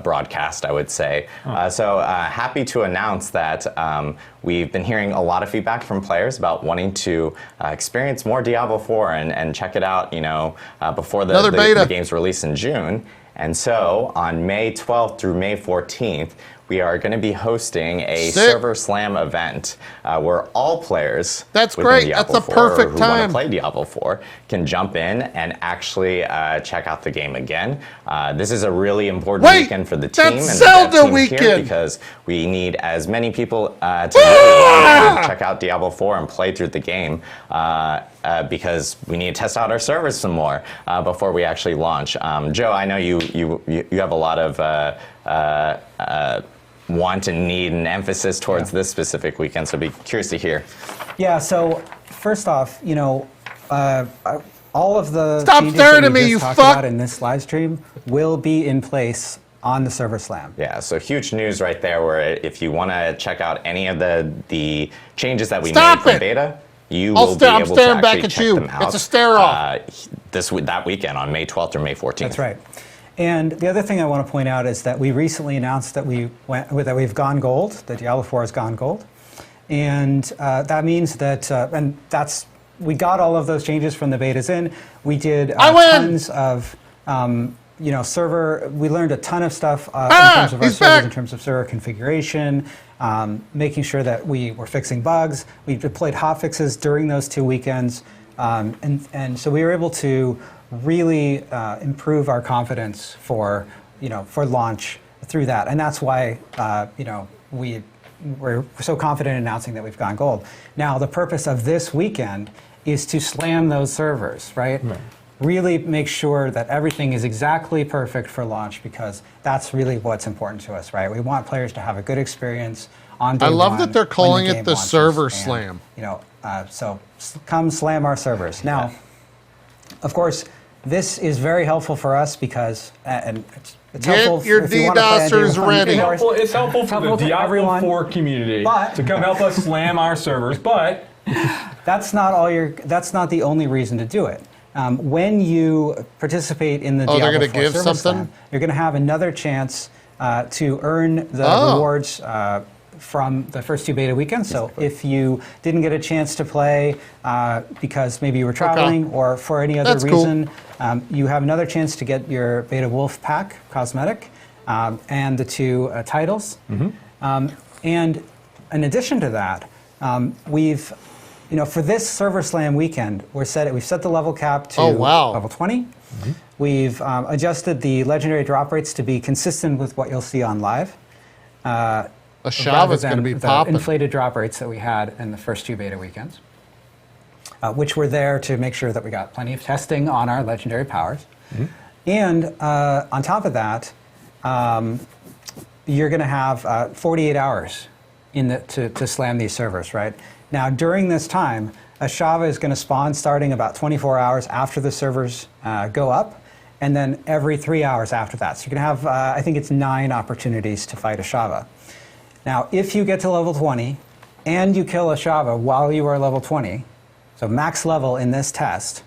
broadcast, I would say. So happy to announce that we've been hearing a lot of feedback from players about wanting to experience more Diablo IV and check it out, before the game's release in June. And so on May 12th through May 14th, we are going to be hosting a server slam event where all players That's great. Diablo That's a 4 perfect who time. want to play Diablo 4 can jump in and actually check out the game again. This is a really important weekend for the team and the dev team here because we need as many people to really check out Diablo 4 and play through the game because we need to test out our servers some more before we actually launch. Joe, I know you have a lot of want and need and emphasis towards this specific weekend, so I'd be curious to hear. Yeah, so first off, all of the changes that we just talked about in this live stream will be in place on the server slam. Yeah, so huge news right there where if you want to check out any of the changes that we made from beta, you will be able to actually check them out. It's a stare-off. That weekend on May 12th or May 14th. That's right. And the other thing I want to point out is that we recently announced that we've gone gold. That Diablo 4 has gone gold, and that means that we got all of those changes from the betas in. We did tons of server. We learned a ton of stuff in terms of our servers, in terms of server configuration, making sure that we were fixing bugs. We deployed hotfixes during those 2 weekends, and so we were able to really improve our confidence for launch through that, and that's why we're so confident in announcing that we've gone gold. Now, the purpose of this weekend is to slam those servers, right? Really make sure that everything is exactly perfect for launch because that's really what's important to us, right? We want players to have a good experience on day one. I love that they're calling it the server slam. So come slam our servers. Now, of course, this is very helpful for us because, and it's helpful your DDoSers ready. It's helpful for the Diablo 4 community to come help us slam our servers, but that's not the only reason to do it. When you participate in the Diablo 4 server slam, you're going to have another chance to earn the rewards from the first 2 beta weekends. So if you didn't get a chance to play because maybe you were traveling or for any other reason, you have another chance to get your Beta Wolf pack cosmetic and the 2 titles. And in addition to that, we've, for this Server Slam weekend, we've set the level cap to level 20. We've adjusted the legendary drop rates to be consistent with what you'll see on live. Ashava's going to be popping. Inflated drop rates that we had in the first 2 beta weekends, which were there to make sure that we got plenty of testing on our legendary powers. And on top of that, you're going to have 48 hours to slam these servers, right? Now, during this time, Ashava is going to spawn starting about 24 hours after the servers go up, and then every 3 hours after that. So you're going to have, I think it's 9 opportunities to fight Ashava. Now, if you get to level 20 and you kill a Shava while you are level 20, so max level in this test,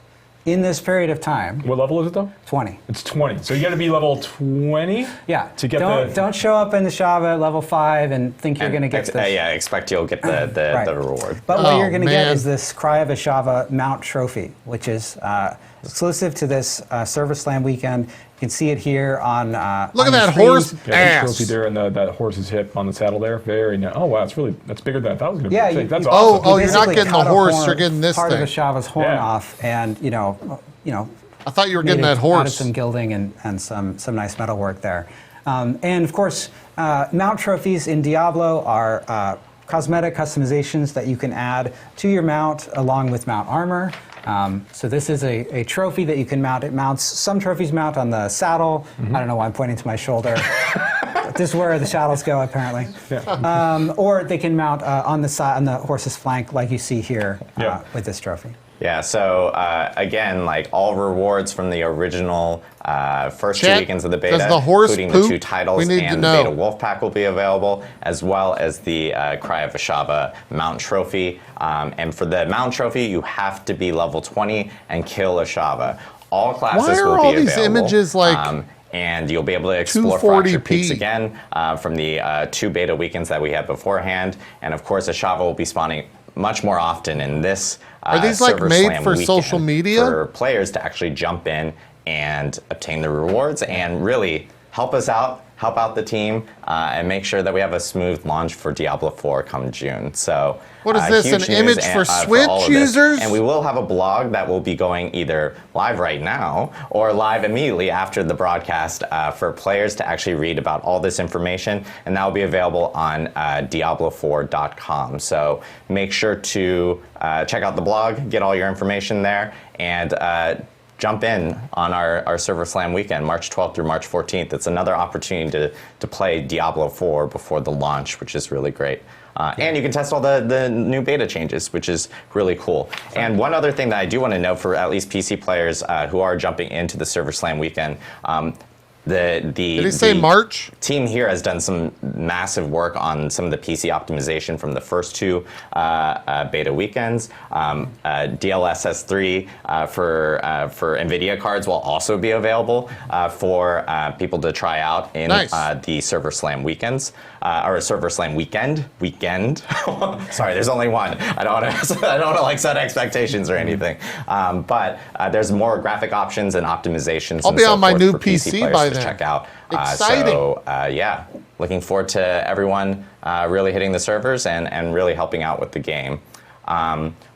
in this period of time. What level is it though? 20. It's 20. So you got to be level 20. Yeah. To get don't show up in the Shava at level 5 and think you're going to get this. Expect you'll get the reward. But what you're going to get is this Cry of a Shava mount trophy, which is exclusive to this Server Slam weekend. You can see it here on. Look on at that screens. horse Yeah, ass. trophy there and that horse's hip on the saddle there. Very nice. Oh wow, that's bigger than I thought it was going to Yeah, be. That's Oh, awesome. oh, you're not Basically getting the cut a horse, horn, you're getting this part thing. of a Shava's horn Yeah. off, and you know. I thought you were getting Added that horse. some gilding and some nice metal work there. And of course, mount trophies in Diablo are cosmetic customizations that you can add to your mount along with mount armor. So this is a trophy that you can mount. It mounts, some trophies mount on the saddle. I don't know why I'm pointing to my shoulder. This is where the shadows go, apparently. Yeah. Or they can mount on the side, on the horse's flank, like you see here with this trophy. Yeah, so again, like all rewards from the original first 2 weekends of the beta, does the horse including poop? the 2 titles We need and to the know. beta wolf pack will be available, as well as the Cry of a Shava mount trophy. And for the mount trophy, you have to be level 20 and kill a Shava. All classes Why are will be all these available. images like And you'll be able to explore 240p? Fractured Peaks again from the 2 beta weekends that we had beforehand. And of course, a Shava will be spawning much more often in this Are these like Server made Slam for weekend social media? for players to actually jump in and obtain the rewards and really help us out, help out the team, and make sure that we have a smooth launch for Diablo 4 come June. So What is this, huge an image news for all Switch of this. users? And we will have a blog that will be going either live right now or live immediately after the broadcast for players to actually read about all this information, and that will be available on Diablo4.com. So make sure to check out the blog, get all your information there, and jump in on our Server Slam weekend, March 12th through March 14th. It's another opportunity to play Diablo 4 before the launch, which is really great. And you can test all the new beta changes, which is really cool. And one other thing that I do want to note for at least PC players who are jumping into the Server Slam weekend, Did he say March? Team here has done some massive work on some of the PC optimization from the first 2 beta weekends. DLSS3 for NVIDIA cards will also be available for people to try out in the Server Slam weekends, or Server Slam weekend. Sorry, there's only one. I don't want to like set expectations or anything. But there's more graphic options and optimizations. I'll be on my new for PC players by to then. check out. Exciting. Yeah, looking forward to everyone really hitting the servers and really helping out with the game.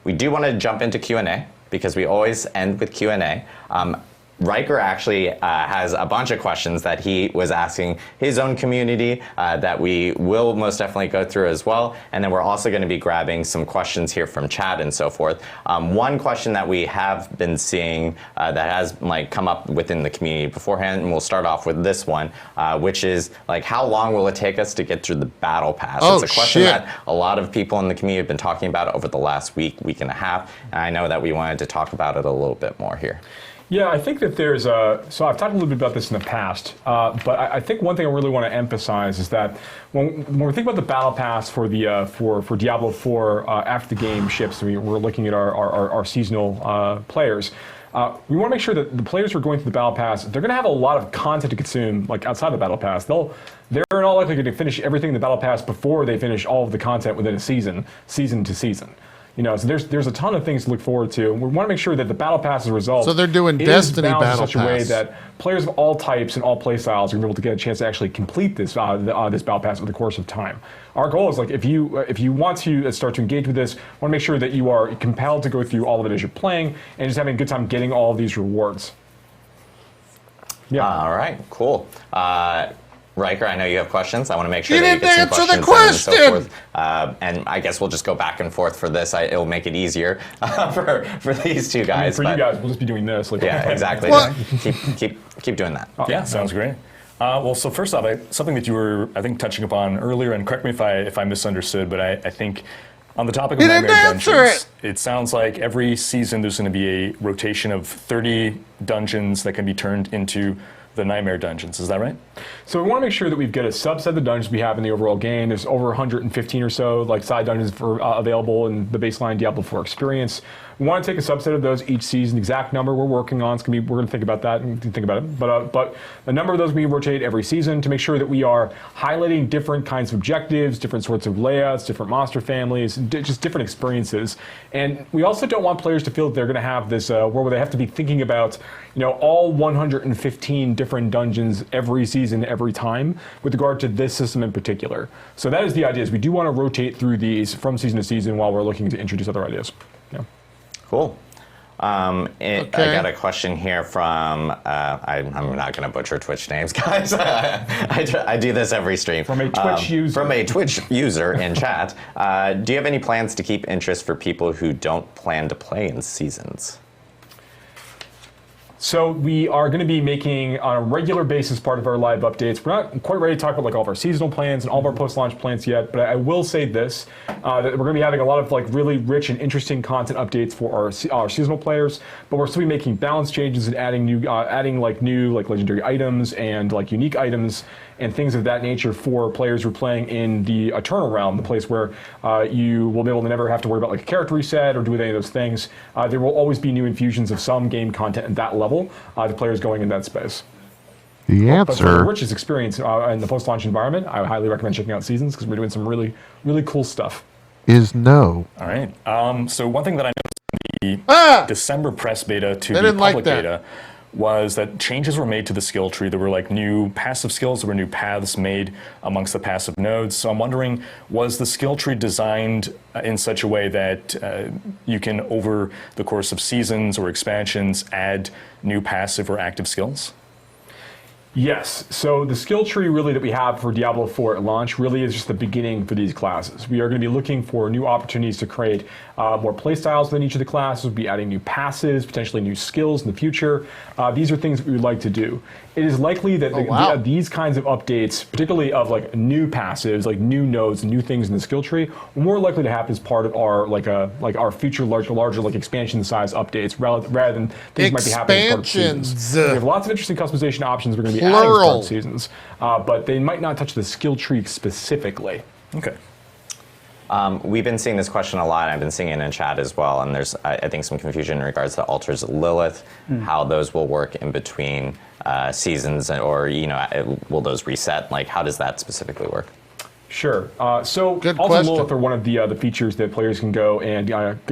We do want to jump into Q&A because we always end with Q&A. Riker actually has a bunch of questions that he was asking his own community that we will most definitely go through as well. And then we're also going to be grabbing some questions here from chat and so forth. One question that we have been seeing that has come up within the community beforehand, and we'll start off with this one, which is how long will it take us to get through the battle pass? Oh, it's a question shit. that a lot of people in the community have been talking about over the last week and a half. And I know that we wanted to talk about it a little bit more here. Yeah, I think that there's a. So I've talked a little bit about this in the past, but I think one thing I really want to emphasize is that when we think about the battle pass for the for Diablo 4 after the game ships, we're looking at our seasonal players. We want to make sure that the players who are going through the battle pass, they're going to have a lot of content to consume, outside the battle pass. They're in all likelihood to finish everything in the battle pass before they finish all of the content within a season to season. So there's a ton of things to look forward to. We want to make sure that the battle pass as a result. So they're doing is Destiny balanced battle in such a way pass. that players of all types and all play styles are going to be able to get a chance to actually complete this this battle pass over the course of time. Our goal is if you want to start to engage with this, want to make sure that you are compelled to go through all of it as you're playing and just having a good time getting all of these rewards. Yeah. All right. Cool. Riker, I know you have questions. I want to make sure You that you didn't get some answer the questions in and so question! forth. And I guess we'll just go back and forth for this. It'll make it easier for these two guys. For you guys, we'll just be doing this. Yeah, exactly. What? Keep doing that. Yeah, sounds great. Well, so first off, something that you were, I think, touching upon earlier, and correct me if I misunderstood, but I think on the topic of You didn't Nightmare answer Dungeons, it sounds like every season there's going to be a rotation of 30 dungeons that can be turned into the Nightmare Dungeons. Is that right? So we want to make sure that we get a subset of the dungeons we have in the overall game. There's over 115 or so like side dungeons for, available in the baseline Diablo IV experience. We want to take a subset of those each season. The exact number we're working on, we're going to think about that and think about it. But the number of those we rotate every season to make sure that we are highlighting different kinds of objectives, different sorts of layouts, different monster families, just different experiences. And we also don't want players to feel that they're going to have this where they have to be thinking about all 115 different dungeons every season, every time, with regard to this system in particular. So that is the idea. Is we do want to rotate through these from season to season while we're looking to introduce other ideas. Yeah. Cool. I got a question here from, I'm not going to butcher Twitch names, guys. I do this every stream. From a Twitch user. From a Twitch user in chat. Do you have any plans to keep interest for people who don't plan to play in seasons? So we are going to be making on a regular basis part of our live updates. We're not quite ready to talk about all of our seasonal plans and all of our post-launch plans yet, but I will say this, that we're going to be having a lot of really rich and interesting content updates for our seasonal players, but we're still be making balance changes and adding new legendary items and unique items and things of that nature for players who are playing in the Eternal Realm, the place where you will be able to never have to worry about a character reset or do any of those things. There will always be new infusions of some game content at that level to players going in that space. The answer. But for the richest experience in the post-launch environment, I highly recommend checking out Seasons because we're doing some really, really cool stuff. Is no. All right. So one thing that I noticed in the December press beta to the public beta was that changes were made to the skill tree. There were new passive skills, there were new paths made amongst the passive nodes. So I'm wondering, was the skill tree designed in such a way that you can, over the course of seasons or expansions, add new passive or active skills? Yes, so the skill tree really that we have for Diablo IV at launch really is just the beginning for these classes. We are going to be looking for new opportunities to create more playstyles within each of the classes. We'll be adding new passes, potentially new skills in the future. These are things that we would like to do. It is likely that these kinds of updates, particularly of new passives, new nodes, new things in the skill tree, are more likely to happen as part of our our future larger expansion size updates rather than things might be happening as part of seasons. We have lots of interesting customization options we're going to be adding as part of seasons, but they might not touch the skill tree specifically. Okay. We've been seeing this question a lot. I've been seeing it in chat as well, and there's, I think, some confusion in regards to Altars of Lilith, how those will work in between seasons, or will those reset? How does that specifically work? Sure. So Altars of Lilith are one of the features that players can go and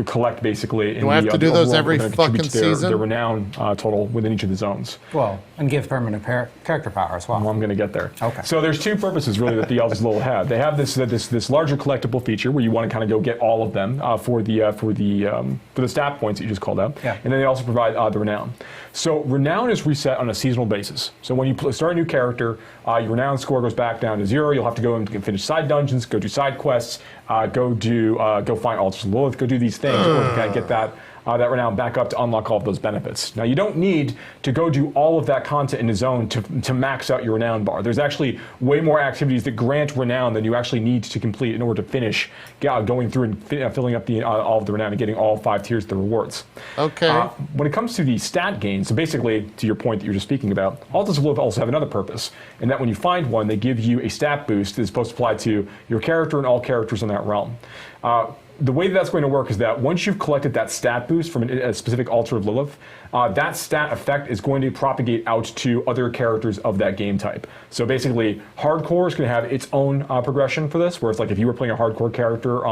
collect basically. Do I have to do those every fucking season? Their renown total within each of the zones. Well, and give permanent character power as well. Well, I'm going to get there. Okay. So there's two purposes really that the Altars of Lilith have. They have this larger collectible feature where you want to kind of go get all of them for the stat points that you just called out. Yeah. And then they also provide the renown. So renown is reset on a seasonal basis. So when you start a new character, your renown score goes back down to 0. You'll have to go and finish side dungeons, go do side quests, go find Altars of Lilith, go do these things, or get that renown back up to unlock all of those benefits. Now, you don't need to go do all of that content in the zone to max out your renown bar. There's actually way more activities that grant renown than you actually need to complete in order to finish going through and filling up all of the renown and getting all 5 tiers of the rewards. Okay. When it comes to the stat gain, so basically, to your point that you were just speaking about, Altars of Lilith also have another purpose, in that when you find one, they give you a stat boost that is supposed to apply to your character and all characters in that realm. The way that's going to work is that once you've collected that stat boost from a specific Altar of Lilith, that stat effect is going to propagate out to other characters of that game type. So basically, hardcore is going to have its own progression for this, where it's if you were playing a hardcore character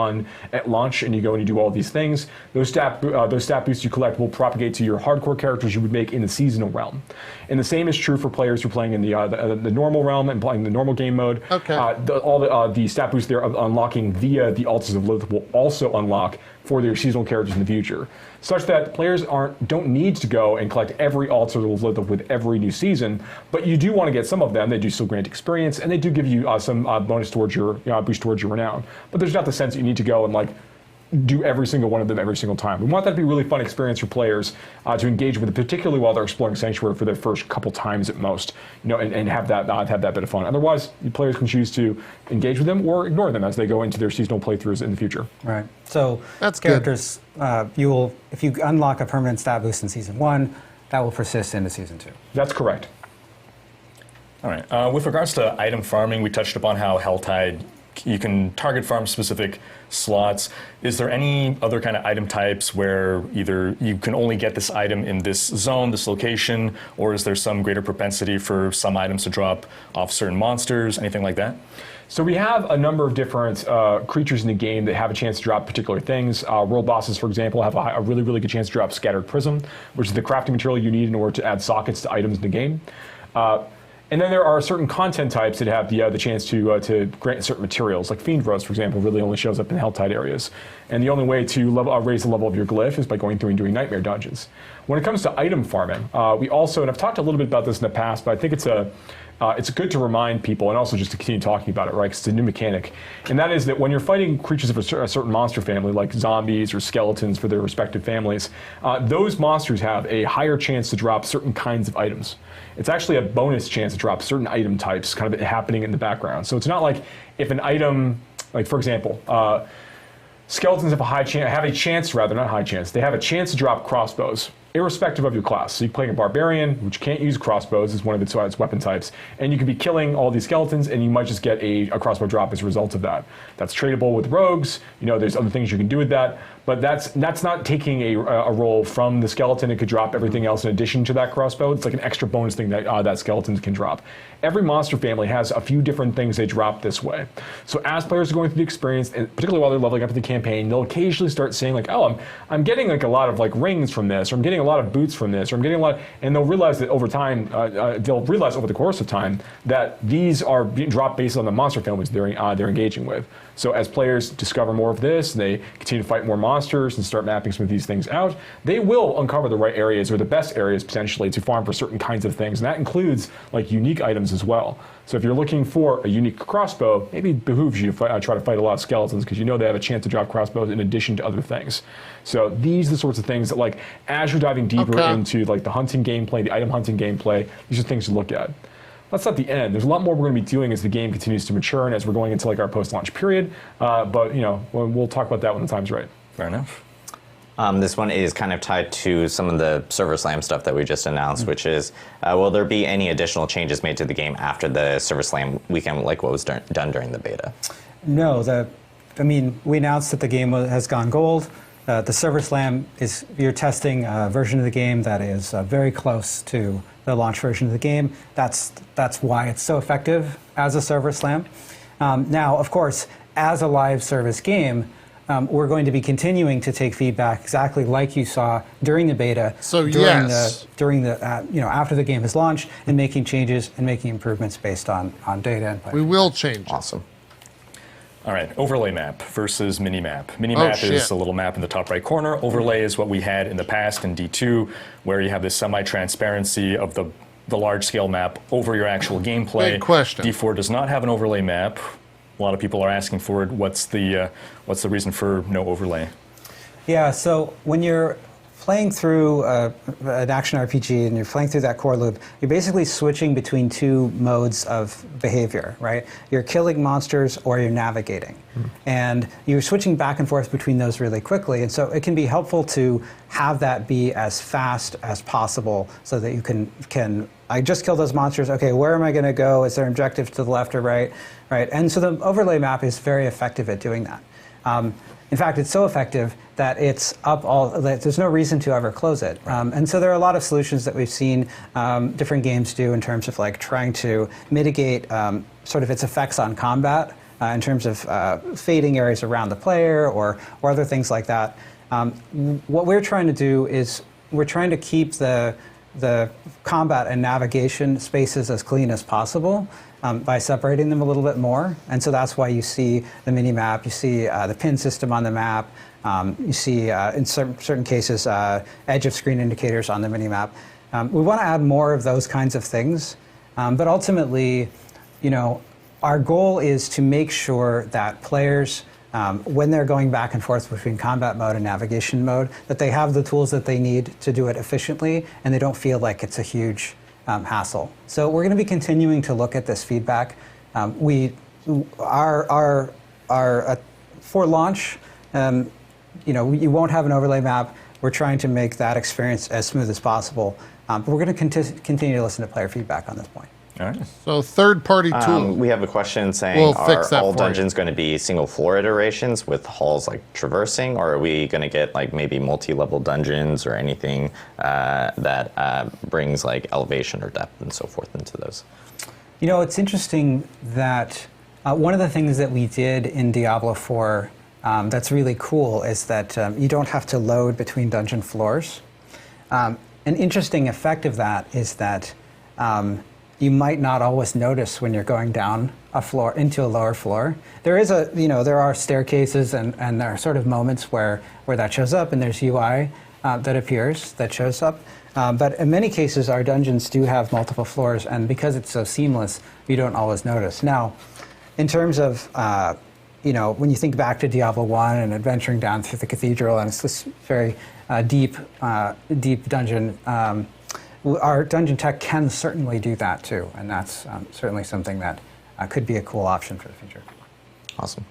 at launch and you go and you do all these things, those stat boosts you collect will propagate to your hardcore characters you would make in the seasonal realm. And the same is true for players who are playing in the normal realm and playing the normal game mode. Okay. All the stat boosts they're unlocking via the Altars of Lilith will also unlock for their seasonal characters in the future, such that players don't need to go and collect every Altar of Lilith with every new season, but you do want to get some of them. They do still grant experience, and they do give you some bonus towards your boost towards your renown. But there's not the sense that you need to go and do every single one of them every single time. We want that to be a really fun experience for players to engage with, particularly while they're exploring Sanctuary for their first couple times at most, and have that bit of fun. Otherwise, players can choose to engage with them or ignore them as they go into their seasonal playthroughs in the future. Right. So that's characters, if you unlock a permanent stat boost in Season 1, that will persist into Season 2. That's correct. All right. With regards to item farming, we touched upon how Helltide, you can target farm specific slots. Is there any other kind of item types where either you can only get this item in this zone, this location, or is there some greater propensity for some items to drop off certain monsters, anything like that? So we have a number of different creatures in the game that have a chance to drop particular things. World bosses, for example, have a really, really good chance to drop Scattered Prism, which is the crafting material you need in order to add sockets to items in the game. And then there are certain content types that have the chance to grant certain materials, like Fiend Roast, for example, really only shows up in Helltide areas. And the only way to raise the level of your glyph is by going through and doing Nightmare dungeons. When it comes to item farming, we also, and I've talked a little bit about this in the past, but I think it's good to remind people and also just to continue talking about it, right? Because it's a new mechanic. And that is that when you're fighting creatures of a certain monster family, like zombies or skeletons for their respective families, those monsters have a higher chance to drop certain kinds of items. It's actually a bonus chance to drop certain item types kind of happening in the background. So it's not like if an item, like for example, skeletons have a chance, they have a chance to drop crossbows, irrespective of your class. So you play a barbarian, which can't use crossbows as one of its weapon types, and you could be killing all these skeletons, and you might just get a crossbow drop as a result of that. That's tradable with rogues. You know, there's other things you can do with that, but that's not taking a roll from the skeleton. It could drop everything else in addition to that crossbow. It's like an extra bonus thing that that skeletons can drop. Every monster family has a few different things they drop this way. So as players are going through the experience, and particularly while they're leveling up in the campaign, they'll occasionally start saying like, oh, I'm getting like a lot of like rings from this, or I'm getting a lot of boots from this, or I'm getting a lot, and they'll realize that over time, they'll realize over the course of time that these are being dropped based on the monster families they're engaging with. So as players discover more of this, and they continue to fight more monsters and start mapping some of these things out, they will uncover the right areas or the best areas potentially to farm for certain kinds of things. And that includes like unique items as well. So if you're looking for a unique crossbow, maybe it behooves you to try to fight a lot of skeletons because you know they have a chance to drop crossbows in addition to other things. So these are the sorts of things that, like, as you're diving deeper into like the hunting gameplay, the item hunting gameplay, these are things to look at. That's not the end. There's a lot more we're going to be doing as the game continues to mature and as we're going into like our post-launch period. But you know, we'll talk about that when the time's right. Fair enough. This one is kind of tied to some of the Server Slam stuff that we just announced, which is, will there be any additional changes made to the game after the Server Slam weekend, like what was done during the beta? No, we announced that the game has gone gold. The Server Slam is, you're testing a version of the game that is very close to the launch version of the game. That's why it's so effective as a Server Slam. Now, of course, as a live service game, we're going to be continuing to take feedback exactly like you saw during the beta. So during the after the game is launched, and making changes and making improvements based on data and play. We will change. Awesome. All right, overlay map versus mini map. Mini map is a little map in the top right corner. Overlay is what we had in the past in D2, where you have this semi-transparency of the large scale map over your actual gameplay. Big question. D4 does not have an overlay map. A lot of people are asking for it. What's the reason for no overlay? Yeah, so when you're playing through an action RPG and you're playing through that core loop, you're basically switching between two modes of behavior, right? You're killing monsters or you're navigating. And you're switching back and forth between those really quickly. And so it can be helpful to have that be as fast as possible so that you can I just killed those monsters. Okay, where am I going to go? Is there an objective to the left or right? Right. And so the overlay map is very effective at doing that. In fact, it's so effective that it's up there's no reason to ever close it. And so there are a lot of solutions that we've seen different games do in terms of like trying to mitigate sort of its effects on combat in terms of fading areas around the player or other things like that. What we're trying to do is we're trying to keep the combat and navigation spaces as clean as possible by separating them a little bit more. And so that's why you see the mini-map, you see the pin system on the map, you see, in certain cases, edge of screen indicators on the mini-map. We want to add more of those kinds of things, but ultimately, our goal is to make sure that players, when they're going back and forth between combat mode and navigation mode, that they have the tools that they need to do it efficiently, and they don't feel like it's a huge hassle. So we're going to be continuing to look at this feedback. For launch, you won't have an overlay map. We're trying to make that experience as smooth as possible, but we're going to continue to listen to player feedback on this point. All right. So third-party tool. We have a question saying, We'll are fix that all for you. dungeons going to be single floor iterations with halls like traversing, or are we going to get like maybe multi-level dungeons or anything that brings like elevation or depth and so forth into those? You know, it's interesting that one of the things that we did in Diablo IV that's really cool is that you don't have to load between dungeon floors. An interesting effect of that is that you might not always notice when you're going down a floor into a lower floor. There is there are staircases and there are sort of moments where that shows up, and there's UI that appears that shows up. But in many cases, our dungeons do have multiple floors, and because it's so seamless, you don't always notice. Now, in terms of when you think back to Diablo 1 and adventuring down through the cathedral, and it's this very deep dungeon, our dungeon tech can certainly do that too, and that's certainly something that could be a cool option for the future. Awesome.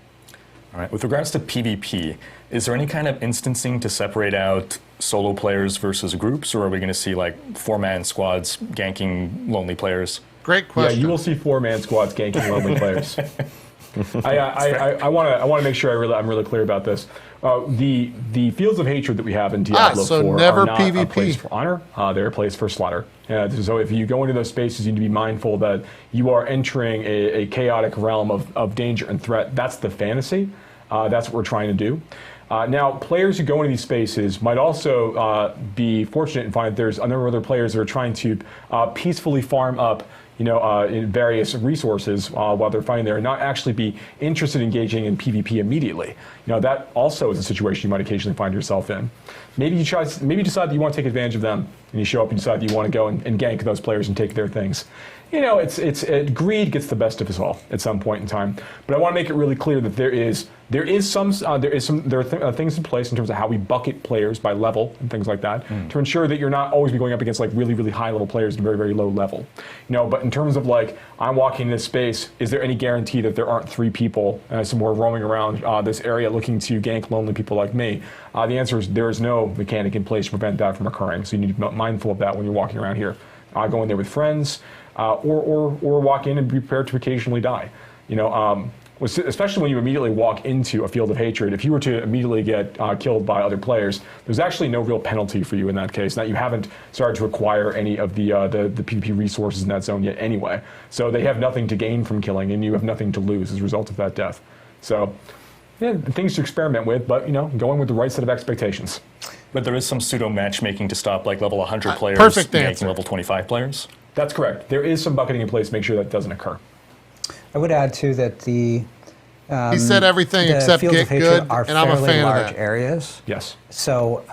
All right. With regards to PvP, is there any kind of instancing to separate out solo players versus groups, or are we going to see like 4-man squads ganking lonely players? Great question. Yeah, you will see 4-man squads ganking lonely players. I want to make sure I'm really clear about this. The fields of hatred that we have in Diablo 4 never are not PvP. a place for honor. They're a place for slaughter. So if you go into those spaces, you need to be mindful that you are entering a chaotic realm of danger and threat. That's the fantasy. That's what we're trying to do. Now, players who go into these spaces might also be fortunate and find that there's a number of other players that are trying to peacefully farm up in various resources while they're fighting there, and not actually be interested in engaging in PvP immediately. That also is a situation you might occasionally find yourself in. Maybe you decide that you want to take advantage of them, and you show up and decide that you want to go and gank those players and take their things. Greed gets the best of us all at some point in time. But I want to make it really clear that there are things in place in terms of how we bucket players by level and things like that to ensure that you're not always be going up against like really, really high level players and very, very low level. But in terms of like, I'm walking in this space, is there any guarantee that there aren't 3 people somewhere roaming around this area looking to gank lonely people like me? The answer is there is no mechanic in place to prevent that from occurring. So you need to be mindful of that when you're walking around here. Go in there with friends. Or walk in and be prepared to occasionally die. Especially when you immediately walk into a field of hatred. If you were to immediately get killed by other players, there's actually no real penalty for you in that case. That you haven't started to acquire any of the PvP resources in that zone yet anyway. So they have nothing to gain from killing, and you have nothing to lose as a result of that death. So, yeah, things to experiment with, but going with the right set of expectations. But there is some pseudo matchmaking to stop like level 100 players perfect ganking answer. level 25 players. That's correct. There is some bucketing in place to make sure that doesn't occur. I would add too that He said everything the except fields get of hatred good, are and I'm a fairly fan of large that. areas. Yes. So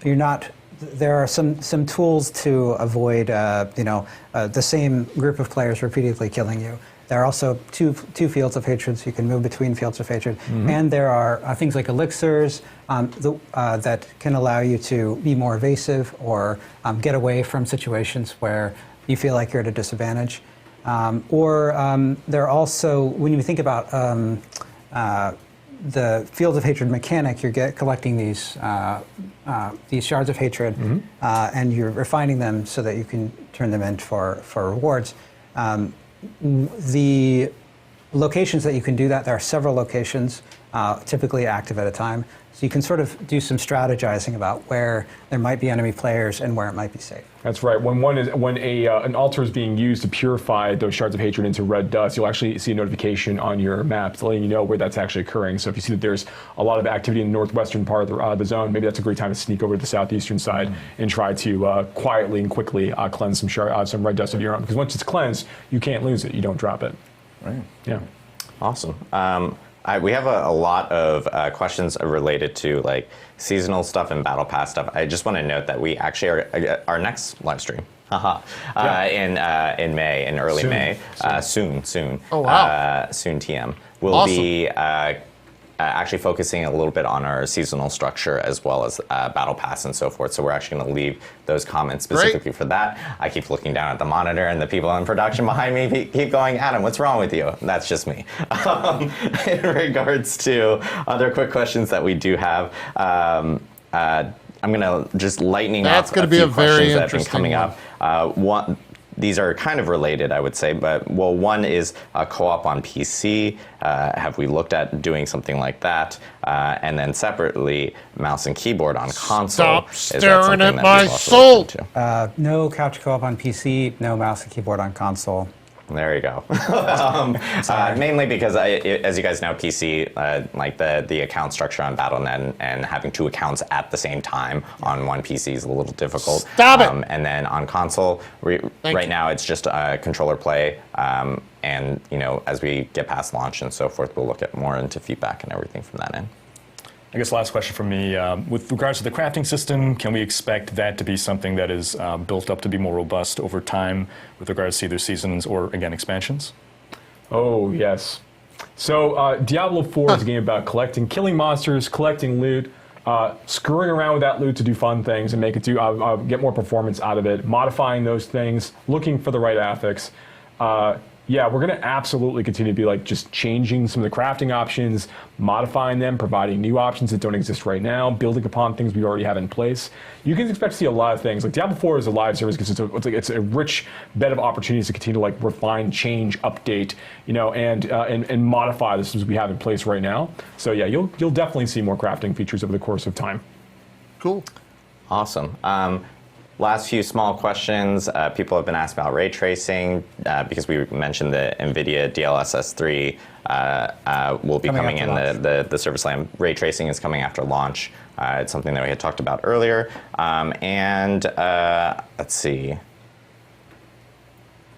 you're not. There are some tools to avoid the same group of players repeatedly killing you. There are also two fields of hatred, so you can move between fields of hatred. And there are things like elixirs that can allow you to be more evasive or get away from situations where you feel like you're at a disadvantage. There are also, when you think about the fields of hatred mechanic, you're collecting these shards of hatred, and you're refining them so that you can turn them in for rewards. The locations that you can do that, there are several locations, typically active at a time. So you can sort of do some strategizing about where there might be enemy players and where it might be safe. That's right. When an altar is being used to purify those shards of hatred into red dust, you'll actually see a notification on your map letting you know where that's actually occurring. So if you see that there's a lot of activity in the northwestern part of the zone, maybe that's a great time to sneak over to the southeastern side and try to quietly and quickly cleanse some red dust of your own. Because once it's cleansed, you can't lose it. You don't drop it. Right. Yeah. Awesome. We have a lot of questions related to like seasonal stuff and battle pass stuff. I just want to note that we actually are our next live stream. In May, in early May, soon. Oh wow! Soon TM will be actually focusing a little bit on our seasonal structure as well as battle pass and so forth. So we're actually going to leave those comments specifically for that. I keep looking down at the monitor, and the people in production behind me keep going, Adam, what's wrong with you? That's just me. In regards to other quick questions that we do have, I'm going to just lightning That's up going a to be few a very questions that have been interesting coming up. these are kind of related, I would say, but well, one is co-op on PC. Have we looked at doing something like that? And then separately, mouse and keyboard on console. Stop staring at my soul! No couch co-op on PC, no mouse and keyboard on console. There you go. Mainly because, as you guys know, PC, like the account structure on Battle.net and having 2 accounts at the same time on one PC is a little difficult. Stop it! And then on console, right now it's just controller play. And as we get past launch and so forth, we'll look at more into feedback and everything from that end. I guess last question from me. With regards to the crafting system, can we expect that to be something that is built up to be more robust over time with regards to either seasons or, again, expansions? Oh, yes. So Diablo 4 is a game about killing monsters, collecting loot, screwing around with that loot to do fun things and make it get more performance out of it, modifying those things, looking for the right affix. Yeah, we're going to absolutely continue to be just changing some of the crafting options, modifying them, providing new options that don't exist right now, building upon things we already have in place. You can expect to see a lot of things. Like Diablo 4 is a live service because it's a rich bed of opportunities to continue to refine, change, update, and modify the systems we have in place right now. So yeah, you'll definitely see more crafting features over the course of time. Cool. Awesome. Last few small questions. People have been asked about ray tracing because we mentioned the NVIDIA DLSS 3 will be coming in. The Server Slam ray tracing is coming after launch. It's something that we had talked about earlier. Let's see.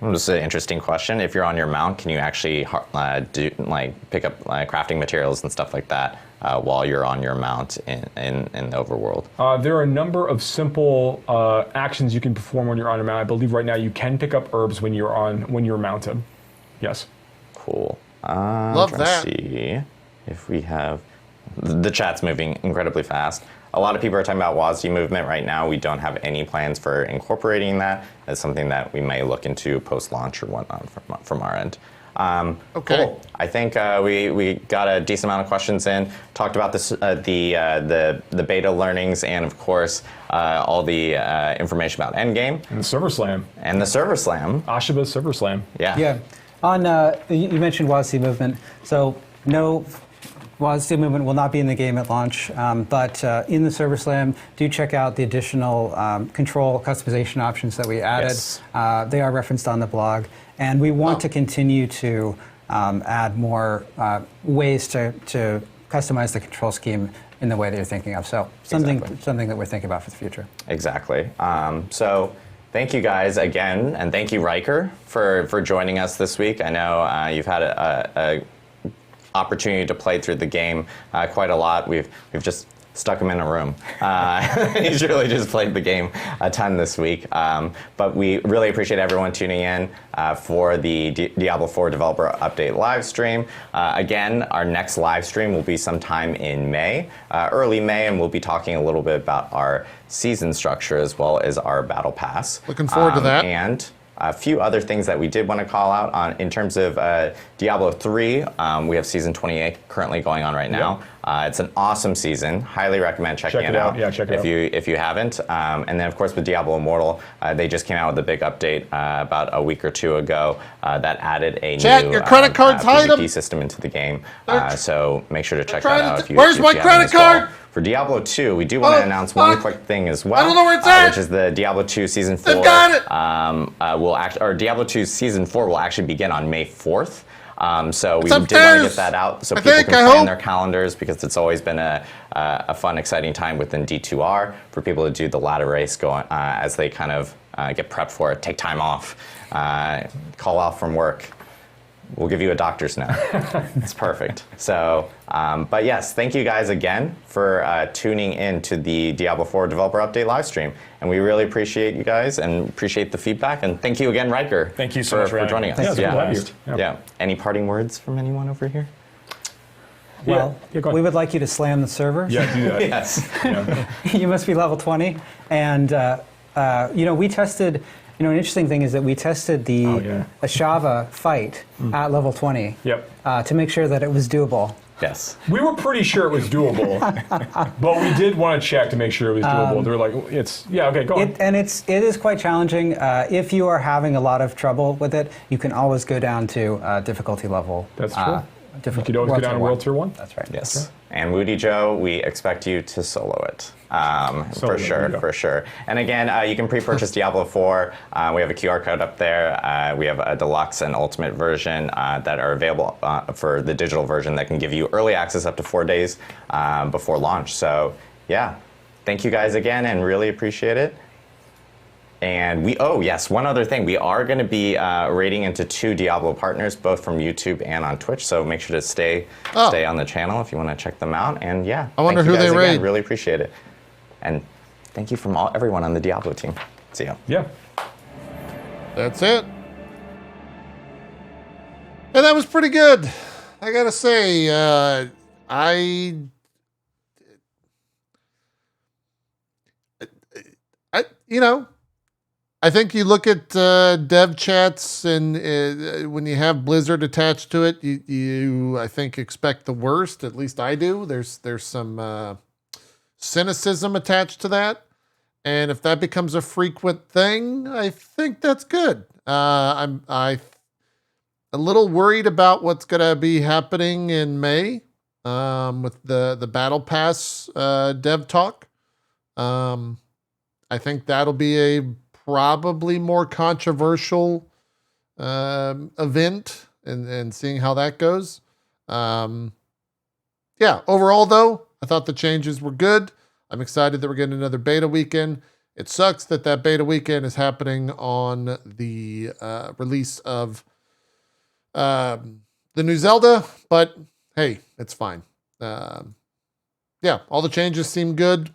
This is an interesting question. If you're on your mount, can you actually pick up crafting materials and stuff like that while you're on your mount in the overworld? There are a number of simple actions you can perform when you're on your mount. I believe right now you can pick up herbs when you're mounted. Yes. Cool. Love that. See if we have the chat's moving incredibly fast. A lot of people are talking about WASD movement right now. We don't have any plans for incorporating that. That's something that we may look into post-launch or whatnot from our end. Okay. Cool. I think we got a decent amount of questions in. Talked about this, the beta learnings, and of course all the information about Endgame and the Server Slam. Ashiba's Server Slam. Yeah. Yeah. On you mentioned WASD movement. So no. WASD movement will not be in the game at launch, but in the Server Slam, do check out the additional control customization options that we added. Yes. They are referenced on the blog, and we want to continue to add more ways to customize the control scheme in the way that you're thinking of. So something that we're thinking about for the future. Exactly. So thank you guys again, and thank you Riker for joining us this week. I know you've had a opportunity to play through the game quite a lot. We've just stuck him in a room. He's really just played the game a ton this week. But we really appreciate everyone tuning in for the Diablo IV developer update live stream. Again, our next live stream will be sometime in May, early May, and we'll be talking a little bit about our season structure as well as our battle pass. Looking forward to that. And a few other things that we did want to call out in terms of Diablo 3. We have Season 28 currently going on right now. It's an awesome season. Highly recommend checking it out. Yeah, check it out. If you haven't. And then, of course, with Diablo Immortal, they just came out with a big update about a week or two ago that added a new your credit card's PvP system into the game. So make sure to check that out. Where's my credit card? For Diablo 2, we do want to announce one quick thing as well. I don't know where it's at. Which is the Diablo 2 Season 4. They've got it. Diablo 2 Season 4 will actually begin on May 4th. So we did want to get that out so people can plan their calendars, because it's always been a fun, exciting time within D2R for people to do the ladder race as they kind of get prepped for it, take time off, call off from work. We'll give you a doctor's note. It's perfect. So, but yes, thank you guys again for tuning in to the Diablo 4 developer update live stream. And we really appreciate you guys and appreciate the feedback. And thank you again, Riker. Thank you so much for joining us. Yeah. Any parting words from anyone over here? Well, we would like you to slam the server. Yeah, do that. Yes. Yeah. You must be level 20. And, we tested... an interesting thing is that we tested the Ashava fight at level 20 to make sure that it was doable. Yes. We were pretty sure it was doable, but we did want to check to make sure it was doable. They were like, okay, go on. It is quite challenging. If you are having a lot of trouble with it, you can always go down to difficulty level. That's true. You could always go down to World Tier 1. That's right. Yes. That's right. And Woody Joe, we expect you to solo it. For sure. And again, you can pre-purchase Diablo 4. We have a QR code up there. We have a deluxe and ultimate version that are available for the digital version that can give you early access up to 4 days before launch. So yeah, thank you guys again and really appreciate it. And one other thing. We are going to be raiding into 2 Diablo partners, both from YouTube and on Twitch. So make sure to stay on the channel if you want to check them out. And yeah, I wonder who they raid. Really appreciate it. And thank you from everyone on the Diablo team. See ya. Yeah. That's it. And that was pretty good. I gotta say, I think you look at dev chats, and when you have Blizzard attached to it, you I think expect the worst. At least I do. There's some cynicism attached to that, and if that becomes a frequent thing, I think that's good. I'm a little worried about what's gonna be happening in May with the Battle Pass dev talk. I think that'll be a probably more controversial event, and seeing how that goes. Yeah, overall though, I thought the changes were good. I'm excited that we're getting another beta weekend. It sucks that beta weekend is happening on the release of the new Zelda, but hey, it's fine. Yeah, all the changes seem good.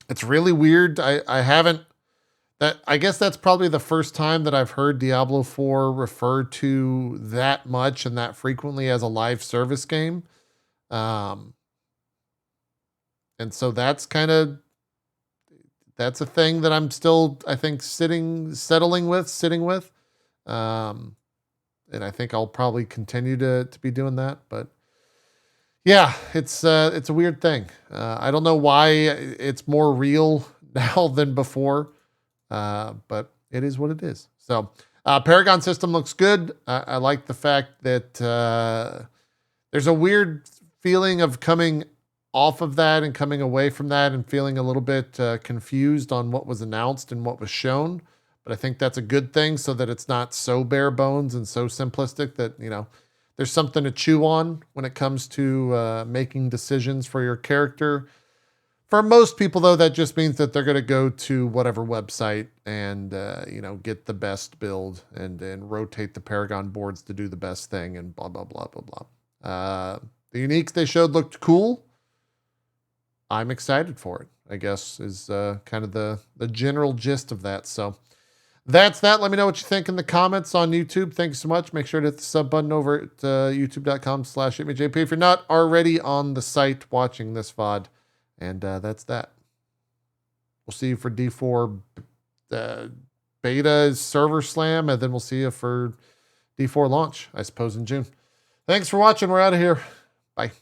It's really weird. I guess that's probably the first time that I've heard Diablo 4 referred to that much and that frequently as a live service game. And so that's a thing that I'm still, I think, sitting with. And I think I'll probably continue to be doing that. But yeah, it's a weird thing. I don't know why it's more real now than before. But it is what it is. So Paragon system looks good. I like the fact that there's a weird feeling of coming off of that and coming away from that and feeling a little bit confused on what was announced and what was shown. But I think that's a good thing, so that it's not so bare bones and so simplistic that, there's something to chew on when it comes to making decisions for your character. For most people, though, that just means that they're going to go to whatever website and, get the best build and rotate the Paragon boards to do the best thing and blah, blah, blah, blah, blah. The uniques they showed looked cool. I'm excited for it, I guess, is kind of the general gist of that. So that's that. Let me know what you think in the comments on YouTube. Thank you so much. Make sure to hit the sub button over at youtube.com/itmeJP if you're not already on the site watching this VOD. And that's that. We'll see you for D4 beta server slam, and then we'll see you for D4 launch, I suppose, in June. Thanks for watching. We're out of here. Bye.